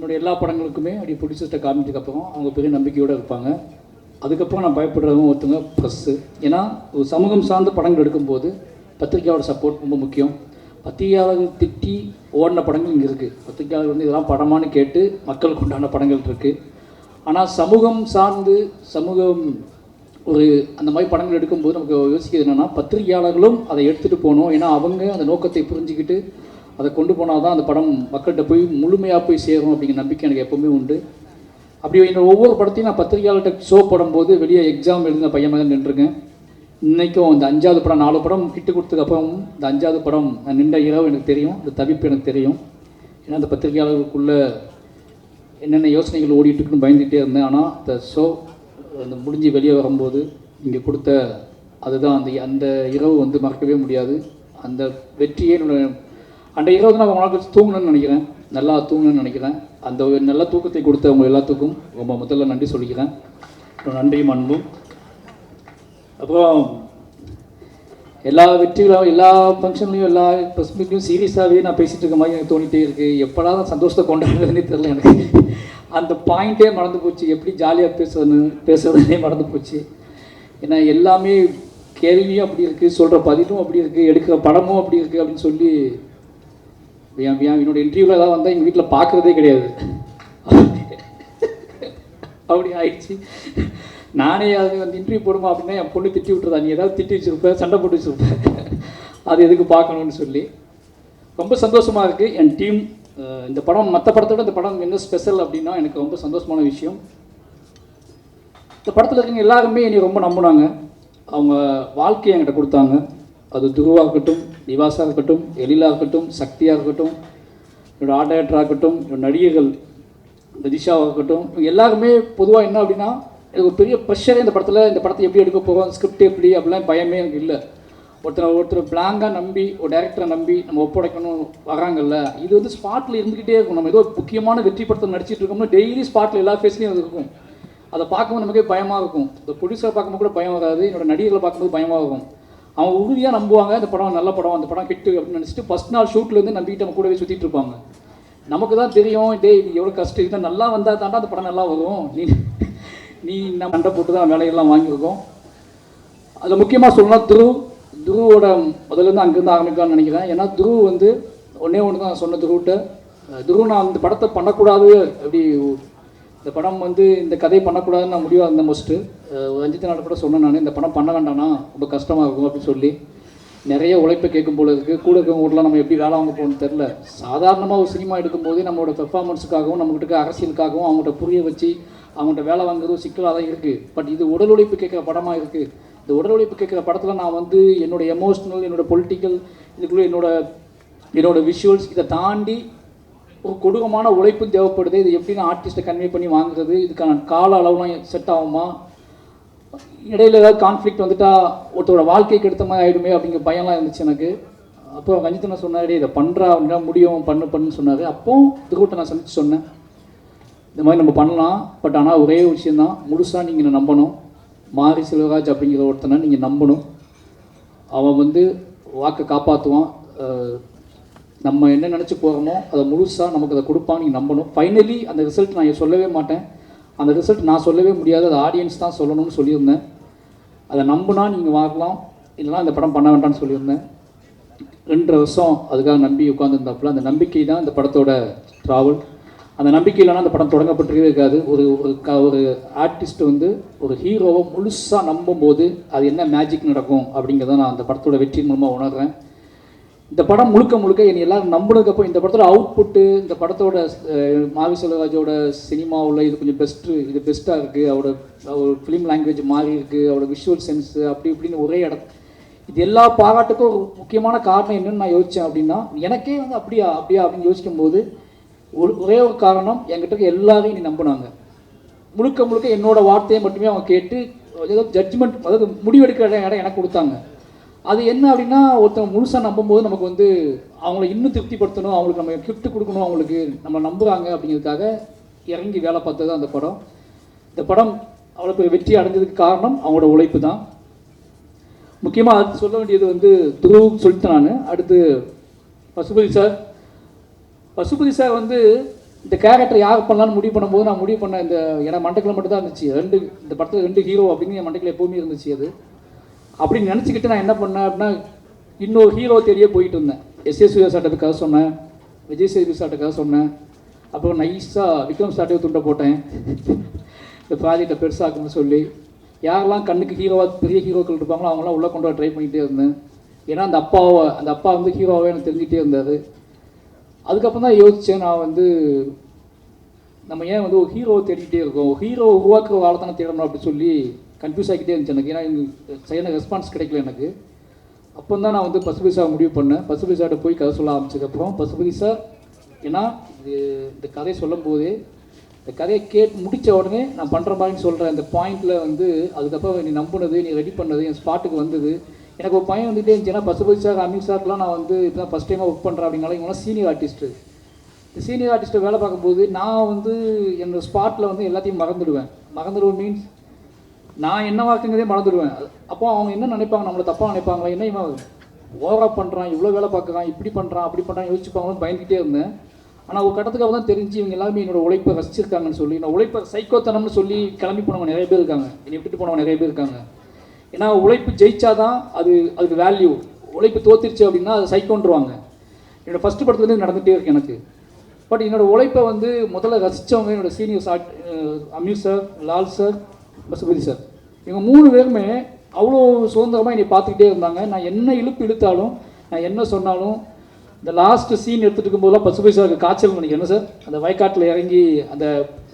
என்னுடைய எல்லா படங்களுக்குமே அப்படி ப்ரொடியூசர்கிட்ட காமிச்சதுக்கப்புறம் அவங்க பெரிய நம்பிக்கையோடு இருப்பாங்க. அதுக்கப்புறம் நான் பயப்படுறவங்க ஒருத்தவங்க ப்ரெஸ்ஸு. ஏன்னா ஒரு சமூகம் சார்ந்த படங்கள் எடுக்கும்போது பத்திரிக்கையோட சப்போர்ட் ரொம்ப முக்கியம். பத்திரிகையாளர்கள் திட்டி ஓடின படங்கள் இங்கே இருக்குது. பத்திரிகையாளர்கள் வந்து இதெல்லாம் படமானு கேட்டு மக்களுக்கு உண்டான படங்கள் இருக்குது. ஆனால் சமூகம் சார்ந்து சமூகம் ஒரு அந்த மாதிரி படங்கள் எடுக்கும்போது நமக்கு யோசிக்கிறது என்னென்னா, பத்திரிகையாளர்களும் அதை எடுத்துகிட்டு போகணும். ஏன்னா அவங்க அந்த நோக்கத்தை புரிஞ்சுக்கிட்டு அதை கொண்டு போனால் தான் அந்த படம் மக்கள்கிட்ட போய் முழுமையாக போய் சேரும் அப்படிங்கிற நம்பிக்கை எனக்கு எப்போவுமே உண்டு. அப்படி என்னோட ஒவ்வொரு படத்தையும் நான் பத்திரிகையாளர்கிட்ட ஷோ போடும்போது வெளியே எக்ஸாம் எழுதின பையன் மாதிரி நின்றுருக்கேன். இன்றைக்கும் இந்த 5வது படம் 4 படம் ஹிட்டு கொடுத்ததுக்கப்புறம் இந்த 5வது படம் நான் நின்ற இரவு எனக்கு தெரியும், இந்த தவிப்பு எனக்கு தெரியும். ஏன்னா அந்த பத்திரிகையாளர்களுக்குள்ளே என்னென்ன யோசனைகள் ஓடிட்டுருக்குன்னு பயந்துகிட்டே இருந்தேன். ஆனால் இந்த ஷோ அந்த முடிஞ்சு வெளியே வரும்போது இங்கே கொடுத்த அதுதான் அந்த இரவு வந்து மறக்கவே முடியாது. அந்த வெற்றியே அந்த இரவு தான் நான் உங்களுக்கு தூங்கணும்னு நினைக்கிறேன், நல்லா தூங்கணும்னு நினைக்கிறேன். அந்த ஒரு நல்ல தூக்கத்தை கொடுத்தவங்க எல்லாத்துக்கும் ரொம்ப முதல்ல நன்றி சொல்லிக்கிறேன். நன்றியும் அன்பும். அப்புறம் எல்லா வெற்றிகளும் எல்லா ஃபங்க்ஷன்லையும் எல்லா ப்ரெஸ் மீட்லையும் சீரியஸாகவே நான் பேசிகிட்டு இருக்க மாதிரி எனக்கு தோணிகிட்டே இருக்குது. எப்படா தான் சந்தோஷத்தை கொண்டாடுறதுனே தெரியல எனக்கு. அந்த பாயிண்ட்டே மறந்து போச்சு, எப்படி ஜாலியாக பேசுறதுனே மறந்து போச்சு. ஏன்னா எல்லாமே கேள்வியும் அப்படி இருக்குது, சொல்கிற பதிலும் அப்படி இருக்குது, எடுக்கிற படமும் அப்படி இருக்குது அப்படின்னு சொல்லி என்னோட இன்டர்வியூவில் ஏதாவது வந்தால் எங்கள் வீட்டில் பார்க்குறதே கிடையாது. அப்படி ஆயிடுச்சு. நானே அது வந்து இன்டர்வியூ போடுமா அப்படின்னா என் பொண்ணு திட்டி விட்டுருதா, நீ ஏதாவது திட்டி வச்சுருப்பேன், சண்டை போட்டு வச்சுருப்பேன், அது எதுக்கு பார்க்கணுன்னு சொல்லி ரொம்ப சந்தோஷமாக இருக்குது. என் டீம் இந்த படம் மற்ற படத்தோட இந்த படம் என்ன ஸ்பெஷல் அப்படின்னா எனக்கு ரொம்ப சந்தோஷமான விஷயம். இந்த படத்தில் இருக்கவங்க எல்லாருமே என்னை ரொம்ப நம்பினாங்க. அவங்க வாழ்க்கையை என்கிட்ட கொடுத்தாங்க. அது துருவாக இருக்கட்டும், நிவாஸாக இருக்கட்டும், எழிலாக இருக்கட்டும், சக்தியாக இருக்கட்டும், என்னோடய ஆர்ட் டைரக்டராக இருக்கட்டும், என்னோட நடிகர்கள் ரஜிஷாவாக இருக்கட்டும், எல்லாருமே பொதுவாக என்ன அப்படின்னா எனக்கு ஒரு பெரிய ப்ரெஷரே இந்த படத்தை எப்படி எடுக்க போகிறோம், ஸ்கிரிப்ட் எப்படி அப்படிலாம் பயமே எனக்கு இல்லை. ஒருத்தர் பிளாங்காக நம்பி ஒரு டேரக்டரை நம்பி நம்ம ஒப்படைக்கணும் வராங்கல்ல, இது வந்து ஸ்பாட்டில் இருந்துக்கிட்டே இருக்கும். நம்ம ஏதோ முக்கியமான வெற்றி படத்தை நடிச்சிட்டு இருக்கோம்னா டெய்லி ஸ்பாட்டில் எல்லா ஃபேஸ்லையும் அது இருக்கும். அதை பார்க்கும்போது நமக்கே பயமாக இருக்கும். இந்த ப்ரொடியூசரை பார்க்கும்போது கூட பயம் வராது, என்னோட நடிகர்களை பார்க்கும்போது பயமாக இருக்கும். அவங்க உறுதியாக நம்புவாங்க இந்த படம் நல்ல படம், அந்த படம் ஹிட்டு அப்படின்னு நினச்சிட்டு ஃபஸ்ட் நாள் ஷூட்லேருந்து நம்பிக்கிட்டு நம்ம கூடவே சுற்றிட்டு இருப்பாங்க. நமக்கு தான் தெரியும் இது எவ்வளோ கஷ்டம், இதுதான் நல்லா வந்தால் தாண்டா அந்த படம் நல்லா வரும், நீ நம்ம சண்டை போட்டு தான் வேலையெல்லாம் வாங்கியிருக்கோம். அதில் முக்கியமாக சொல்லலாம் துருவோட முதல்லேருந்து அங்கேருந்து ஆரம்பிக்கலாம்னு நினைக்கிறேன். ஏன்னா துரு வந்து ஒன்று தான் சொன்ன துருவிட்ட, நான் இந்த படத்தை பண்ணக்கூடாது, அப்படி இந்த படம் வந்து இந்த கதையை பண்ணக்கூடாதுன்னு நான் முடிவாக இருந்தேன். மோஸ்ட்டு ரஞ்சித் நாடு கூட சொன்னேன், நான் இந்த படம் பண்ண வேண்டாம்னா ரொம்ப கஷ்டமாக இருக்கும் அப்படின்னு சொல்லி. நிறைய உழைப்பை கேட்கும் போல இருக்குது. கூட இருக்கவங்க வீட்டில் நம்ம எப்படி வேலை வாங்க போகணும்னு தெரில. சாதாரணமாக ஒரு சினிமா எடுக்கும்போது நம்மளோட பெர்ஃபார்மன்ஸுக்காகவும் நம்மகிட்ட அரசியலுக்காகவும் அவங்கள்ட்ட புரிய வச்சு அவங்கள்ட்ட வேலை வாங்குறதும் சிக்கலாக தான் இருக்குது. பட் இது உடல் உழைப்பு கேட்குற படமாக இருக்குது. இந்த உடல் உழைப்பு கேட்குற படத்தில் நான் வந்து என்னோடய எமோஷ்னல், என்னோடய பொலிட்டிக்கல், இதுக்குள்ளே என்னோட விஷுவல்ஸ் இதை தாண்டி ஒரு கொடூரமான உழைப்பு தேவைப்படுது. இது எப்படி நான் ஆர்டிஸ்ட்டை கன்வே பண்ணி வாங்குறது, இதுக்கான கால அளவுலாம் செட் ஆகுமா, இடையில ஏதாவது கான்ஃப்ளிக்ட் வந்துட்டால் ஒருத்தரோட வாழ்க்கைக்கு எடுத்த மாதிரி ஆகிடுமே அப்படிங்கிற பயம்லாம் இருந்துச்சு எனக்கு. அப்போ ரஞ்சித் நான் சொன்னார், இதை பண்ணுறா அப்படின்னா முடியும் பண்ணுன்னு சொன்னார். அப்போ திருக்கூட்டை நான் சந்தித்து சொன்னேன், இந்த மாதிரி நம்ம பண்ணலாம், பட் ஆனால் ஒரே விஷயந்தான், முழுசாக நீங்கள் நம்பணும். மாரி செல்வராஜ் அப்படிங்கிற ஒருத்தனை நீங்கள் நம்பணும். அவன் வந்து வாக்கை காப்பாற்றுவான். நம்ம என்ன நினச்சி போகிறோமோ அதை முழுசாக நமக்கு அதை கொடுப்பான்னு நீங்கள் நம்பணும். ஃபைனலி அந்த ரிசல்ட் நான் சொல்லவே மாட்டேன், அந்த ரிசல்ட் நான் சொல்லவே முடியாது, அது ஆடியன்ஸ் தான் சொல்லணும்னு சொல்லியிருந்தேன். அதை நம்பினா நீங்கள் வாங்கலாம், இல்லைனா இந்த படம் பண்ண வேண்டாம்னு சொல்லியிருந்தேன். 2 வருஷம் அதுக்காக நம்பி உட்காந்துருந்தாப்புல. அந்த நம்பிக்கை தான் இந்த படத்தோட ட்ராவல். அந்த நம்பிக்கை இல்லைனா அந்த படம் தொடங்கப்பட்டிருக்கவே இருக்காது. ஒரு ஆர்டிஸ்ட் வந்து ஒரு ஹீரோவை முழுசாக நம்பும்போது அது என்ன மேஜிக் நடக்கும் அப்படிங்கிறத நான் அந்த படத்தோட வெற்றி மூலமாக உணர்றேன். இந்த படம் முழுக்க என்னை எல்லோரும் நம்பினதுக்கப்புறம் இந்த படத்தோட அவுட்புட்டு, இந்த படத்தோட மாரி செல்வராஜோட சினிமாவில் இது கொஞ்சம் இது பெஸ்ட்டாக இருக்குது, அவரோட ஃபிலிம் லாங்குவேஜ் மாறி இருக்குது, அவரோட விஷுவல் சென்ஸு அப்படி இப்படின்னு ஒரே இது எல்லா பாராட்டுக்கும் ஒரு முக்கியமான காரணம் என்னென்னு நான் யோசித்தேன் அப்படின்னா, எனக்கே வந்து அப்படியா அப்படின்னு யோசிக்கும்போது ஒரே ஒரு காரணம், என்கிட்ட எல்லாரையும் நீ நம்பினாங்க. முழுக்க என்னோட வார்த்தையை மட்டுமே அவங்க கேட்டு ஏதோ ஜட்ஜ்மெண்ட், அதாவது முடிவெடுக்கிற இடம் எனக்கு கொடுத்தாங்க. அது என்ன அப்படின்னா, ஒருத்தவங்க முழுசாக நம்பும்போது நமக்கு வந்து அவங்கள இன்னும் திருப்திப்படுத்தணும், அவங்களுக்கு நம்ம கிஃப்ட் கொடுக்கணும், அவங்களுக்கு நம்ம நம்புகிறாங்க அப்படிங்கிறதுக்காக இறங்கி வேலை பார்த்தது அந்த படம். இந்த படம் அவ்வளோ பெரிய வெற்றி அடைஞ்சதுக்கு காரணம் அவங்களோட உழைப்பு தான். முக்கியமாக அது சொல்ல வேண்டியது வந்து துருவும் சொல்லிட்டேன் நான். அடுத்து பசுபதி சார் வந்து இந்த கேரக்டர் யார் பண்ணலான்னு முடிவு பண்ணும்போது நான் முடிவு பண்ண இந்த எனக்கு மண்டைக்குள்ள மட்டும் தான் இருந்துச்சு இந்த படத்தில் 2 ஹீரோ அப்படின்னு என் மண்டைக்குள்ள எப்போவுமே இருந்துச்சு. அது அப்படின்னு நினச்சிக்கிட்டு நான் என்ன பண்ணேன் அப்படின்னா இன்னொரு ஹீரோ தேடியே போயிட்டு இருந்தேன். எஸ்எஸ் சூர்யா சார்ட்ட கதை சொன்னேன், விஜய் சேதுபதி சார்ட்ட கதை சொன்னேன், அப்புறம் நைஸாக விக்ரம் சார்ட்டே துண்டை போட்டேன் இந்த ப்ராஜெக்டை பெருசாக்குன்னு சொல்லி. யாரெல்லாம் கண்ணுக்கு ஹீரோவாக பெரிய ஹீரோக்கள் இருப்பாங்களோ அவங்களாம் உள்ளே கொண்டு வர ட்ரை பண்ணிகிட்டே இருந்தேன். ஏன்னா அந்த அப்பா வந்து ஹீரோவாகவே எனக்கு தெரிஞ்சிகிட்டே இருந்தார். அதுக்கப்புறம் தான் யோசித்தேன், நான் வந்து நம்ம ஏன் வந்து ஒரு ஹீரோவை தேடிக்கிட்டே இருக்கோம், ஹீரோ உருவாக்குற வாழை தானே தேடணும் அப்படின்னு சொல்லி கன்ஃபியூஸ் ஆகிக்கிட்டே இருந்துச்சு எனக்கு. ஏன்னா எனக்கு சரியான ரெஸ்பான்ஸ் கிடைக்கல எனக்கு. அப்போ தான் நான் வந்து பசுபதி சார் முடிவு பண்ணேன். பசுபதி சார்கிட்ட போய் கதை சொல்ல ஆரம்பிச்சதுக்கப்புறம் பசுபதி சார் ஏன்னா இந்த கதையை சொல்லும் போதே இந்த கதையை முடித்த உடனே நான் பண்ணுற மாதிரின்னு சொல்கிறேன் இந்த பாயிண்டில் வந்து அதுக்கப்புறம் நீ நம்பினது, நீ ரெடி பண்ணது, என் ஸ்பாட்டுக்கு வந்தது. எனக்கு ஒரு பையன் வந்துகிட்டே இருந்துச்சுன்னா பசுபதி சார் அமீர் சார்லாம் நான் வந்து இப்போ தான் ஃபஸ்ட் டைமாக ஒர்க் பண்ணுறேன் அப்படின்னால இவங்களாம் சீனியர் ஆர்டிஸ்ட்டு. இந்த சீனியர் ஆர்டிஸ்ட்டை வேலை பார்க்கும்போது நான் வந்து என்னோடய ஸ்பாட்டில் வந்து எல்லாத்தையும் மறந்துடுவேன் மீன்ஸ் நான் என்ன வாக்குங்கிறதே மறந்துடுவேன். அப்போ அவங்க என்ன நினைப்பாங்க, நம்மளை தப்பாக நினைப்பாங்களா, என்ன இவன் ஓவராக பண்ணுறான், இவ்வளோ வேலை பார்க்குறான், இப்படி பண்ணுறான் அப்படி பண்ணுறான் யோசிச்சுப்பாங்கன்னு பயந்துக்கிட்டே இருந்தேன். ஆனால் ஒரு கட்டத்துக்காக தான் தெரிஞ்சு இவங்க எல்லாருமே என்னோடய உழைப்பை ரசிச்சிருக்காங்கன்னு சொல்லி, நான் உழைப்பை சைக்கோத்தனம்னு சொல்லி கிளம்பி போனவங்க நிறைய பேர் இருக்காங்க, என்னை விட்டுட்டு போனவங்க நிறைய பேர் இருக்காங்க. ஏன்னா உழைப்பு ஜெயிச்சாதான் அதுக்கு வேல்யூ, உழைப்பு தோத்திருச்சு அப்படின்னா அது சைக்கோன்றுவாங்க. என்னோடய ஃபஸ்ட்டு படத்துலேருந்து நடந்துகிட்டே இருக்கு எனக்கு. பட் என்னோடய உழைப்பை வந்து முதல்ல ரசித்தவங்க என்னோடய senior Ameer sir, Lal sir, Pasupathi sir, இவங்க 3 பேருமே அவ்வளோ சுதந்திரமாக என்னை பார்த்துக்கிட்டே இருந்தாங்க. நான் என்ன இழுத்தாலும் நான் என்ன சொன்னாலும் இந்த லாஸ்ட்டு சீன் எடுத்துகிட்டு இருக்கும்போதெல்லாம் பசுபதி சாருக்கு காய்ச்சல் நினைக்கிறேன். என்ன சார் அந்த வயக்காட்டில் இறங்கி அந்த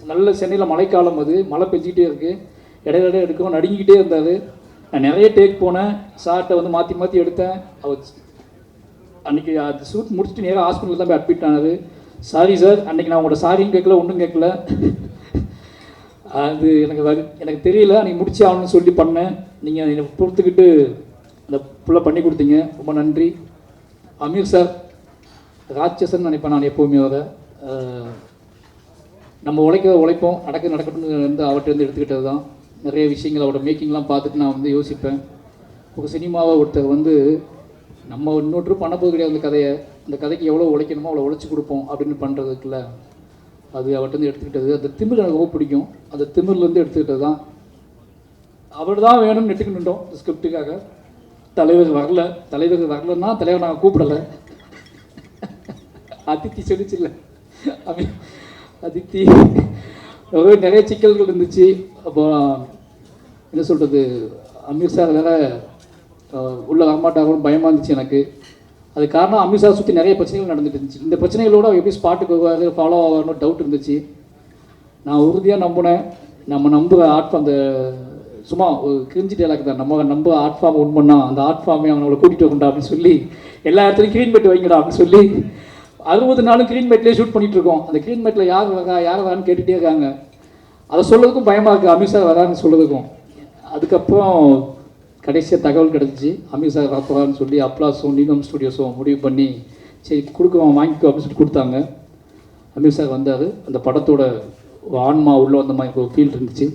நல்ல சென்னையில் மழைக்காலம், அது மழை பெஞ்சிக்கிட்டே இருக்குது, இடையில எடுக்கவும் நடுங்கிக்கிட்டே இருந்தார். நான் நிறைய டேக் போனேன், சார்ட்டை வந்து மாற்றி எடுத்தேன். அவர் அன்றைக்கி அது ஷூட் முடிச்சுட்டு நேராக ஹாஸ்பிட்டலில் தான் போய் அட்மிட் ஆனார். சாரி சார், அன்றைக்கி நான் உங்களோட சாரியும் கேட்கல, ஒன்றும் கேட்கல, அது எனக்கு தெரியல, நீங்கள் முடிச்சு ஆகணும்னு சொல்லி பண்ணேன். நீங்கள் என்னை பொறுத்துக்கிட்டு அந்த ஃபுல்லாக பண்ணி கொடுத்தீங்க, ரொம்ப நன்றி. அமீர் சார் ராட்சசன் நினைப்பேன் நான் எப்போவுமே. வர நம்ம உழைப்போம், நடக்கட்டும்னு வந்து அவர்கிட்ட எடுத்துக்கிட்டது தான். நிறைய விஷயங்கள் அவரோட மேக்கிங்லாம் பார்த்துட்டு நான் வந்து யோசிப்பேன். ஒரு சினிமாவை ஒருத்தர் வந்து நம்ம இன்னொரு பண்ண போது கிடையாது, அந்த கதைக்கு எவ்வளோ உழைக்கணுமோ அவ்வளோ உழைச்சி கொடுப்போம் அப்படின்னு பண்ணுறதுக்குள்ள அது அவர்கிட்ட எடுத்துக்கிட்டது. அந்த திமிர் எனக்கு ரொம்ப பிடிக்கும், அந்த திமிர்லேருந்து எடுத்துக்கிட்டது தான். அவர் தான் வேணும்னு நெட்டுக்கிட்டோம் இந்த ஸ்கிரிப்டுக்காக. தலைவர் வரலன்னா தலைவர் நாங்கள் கூப்பிடலை. அதித்தி சொல்லிச்சில்ல, அதித்தி நிறைய சிக்கல்கள் இருந்துச்சு. அப்போ என்ன சொல்கிறது, அமீர் சார் வேற உள்ள வரமாட்டாங்கன்னு பயமாக இருந்துச்சு எனக்கு. அது காரணம் அமீர் சார் சுற்றி நிறைய பிரச்சனைகள் நடந்துட்டு இருந்துச்சு. இந்த பிரச்சனைகளோடு அவர் எப்படி ஸ்பாட்டுக்கு வருவார், ஃபாலோ ஆவார்னு டவுட் இருந்துச்சு. நான் உறுதியாக நம்பினேன், நம்ம நம்புகிற அந்த சும்மா ஒரு கிரிஞ்சி டேலாக் தான், நம்ம நம்ப ஆர்ட் ஃபார்ம் ஒன் பண்ணா அந்த ஆர்ட் ஃபார்மே அவங்கள கூட்டிகிட்டு வரண்டா அப்படின்னு சொல்லி எல்லா இடத்துலையும் க்ரீன் மேட் வைங்கடா அப்படின்னு சொல்லி 60 நாளும் க்ரீன் மேட்லேயே ஷூட் பண்ணிகிட்டு இருக்கோம். அந்த க்ரீன் மேட்டில் யார் வரான்னு கேட்டுகிட்டே இருக்காங்க. அதை சொல்கிறதுக்கும் பயமாக இருக்குது, அமீர் சார் வரான்னு சொல்கிறதுக்கும். அதுக்கப்புறம் கடைசியாக தகவல் கிடச்சிச்சு, அமீர் சார் வரப்போறான்னு சொல்லி அப்ளாஸும் நீகம் ஸ்டுடியோஸும் முடிவு பண்ணி சரி கொடுக்குவோம் வாங்கிக்கோ அப்படின்னு சொல்லி கொடுத்தாங்க. அமீர் சார் வந்தார். அந்த படத்தோட ஆன்மா உள்ளே வந்த மாதிரி ஒரு ஃபீல் இருந்துச்சு.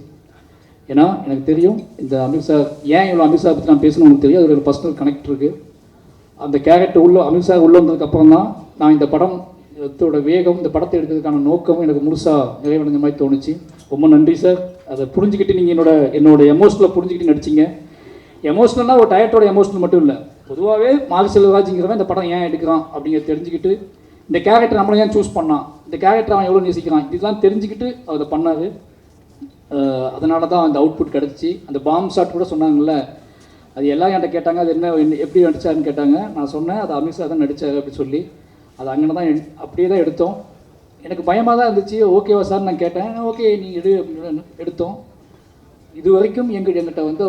ஏன்னா எனக்கு தெரியும் இந்த அமீர் சார் ஏன் இவ்வளோ அமீர் சார் பற்றி நான் பேசணும் உங்களுக்கு தெரியும், அது ஒரு பர்சனல் கனெக்ட் இருக்குது. அந்த கேரக்டர் அமீர் சார் உள்ளே வந்ததுக்கப்புறம் தான் நான் இந்த படத்தோட வேகம், இந்த படத்தை எடுக்கிறதுக்கான நோக்கமும் எனக்கு முழுசாக நிறைவடைஞ்ச மாதிரி தோணுச்சு. ரொம்ப நன்றி சார். அதை புரிஞ்சுக்கிட்டு நீங்கள் என்னோட எமோஷனலை புரிஞ்சுக்கிட்டு நடிச்சிங்க. எமோஷனல்னால் ஒரு டயட்டோட எமோஷனல் மட்டும் இல்லை, பொதுவாகவே மாரி செல்வராஜுங்கிறவன் இந்த படம் ஏன் எடுக்கிறான் அப்படிங்கிறத தெரிஞ்சுக்கிட்டு, இந்த கேரக்டர் நம்மளை ஏன் சூஸ் பண்ணான், இந்த கேரக்டர் அவன் எவ்வளோ நேசிக்கிறான், இதெல்லாம் தெரிஞ்சுக்கிட்டு அதை பண்ணார். அதனால தான் அந்த அவுட்புட் கிடச்சி. அந்த பாம் ஷாட் கூட சொன்னாங்கல்ல, அது எல்லாம் என்கிட்ட கேட்டாங்க, அது என்ன எப்படி நடிச்சாருன்னு கேட்டாங்க. நான் சொன்னேன் அது அமீர் சார் தான் நடித்தார் அப்படி சொல்லி. அது அங்கே தான் அப்படியே தான் எடுத்தோம். எனக்கு பயமாக தான் இருந்துச்சு, ஓகேவா சார் நான் கேட்டேன். ஓகே நீங்கள் அப்படின்னு எடுத்தோம். இது வரைக்கும் எங்கிட்ட வந்து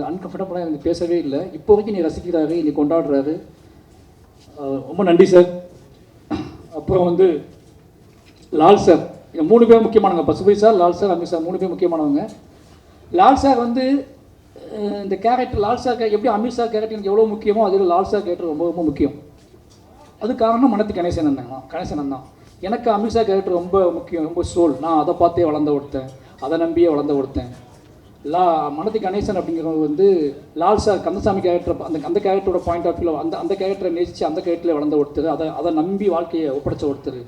அன்கம்ஃபர்டபுளாக எனக்கு பேசவே இல்லை. இப்போ வரைக்கும் நீ ரசிக்கிறாரு, நீ கொண்டாடுறாரு, ரொம்ப நன்றி சார். அப்புறம் வந்து லால் சார், இந்த 3 பேர் முக்கியமானவங்க, Pasupathi sir, Lal sir, Aamir sir 3 பேர் முக்கியமானவங்க. லால் சார் வந்து இந்த கேரக்டர் லால் சார் எப்படி அமீர் சார் கேரக்டர் எனக்கு எவ்வளோ முக்கியமோ அதில் லால் சார் கேரக்டர் ரொம்ப ரொம்ப முக்கியம். அது காரணம் மனத்து கணேசன் தான். எனக்கு அமீர் சார் கேரக்டர் ரொம்ப முக்கியம், ரொம்ப சோல். நான் அதை பார்த்தே வளர்ந்த ஒருத்தன், அதை நம்பியே வளர்ந்த ஒருத்தன். மனத்து கணேசன் அப்படிங்கிறவங்க வந்து லால் சார் கந்தசாமி கேரக்டர், அந்த கேரக்டரோட பாயிண்ட் ஆஃப் வியூவில் அந்த கேரக்டரை நேசித்து அந்த கேரக்டரில் வளர்ந்த ஒருத்தர், அதை நம்பி வாழ்க்கையை ஒப்படைச்ச ஒருத்தர்.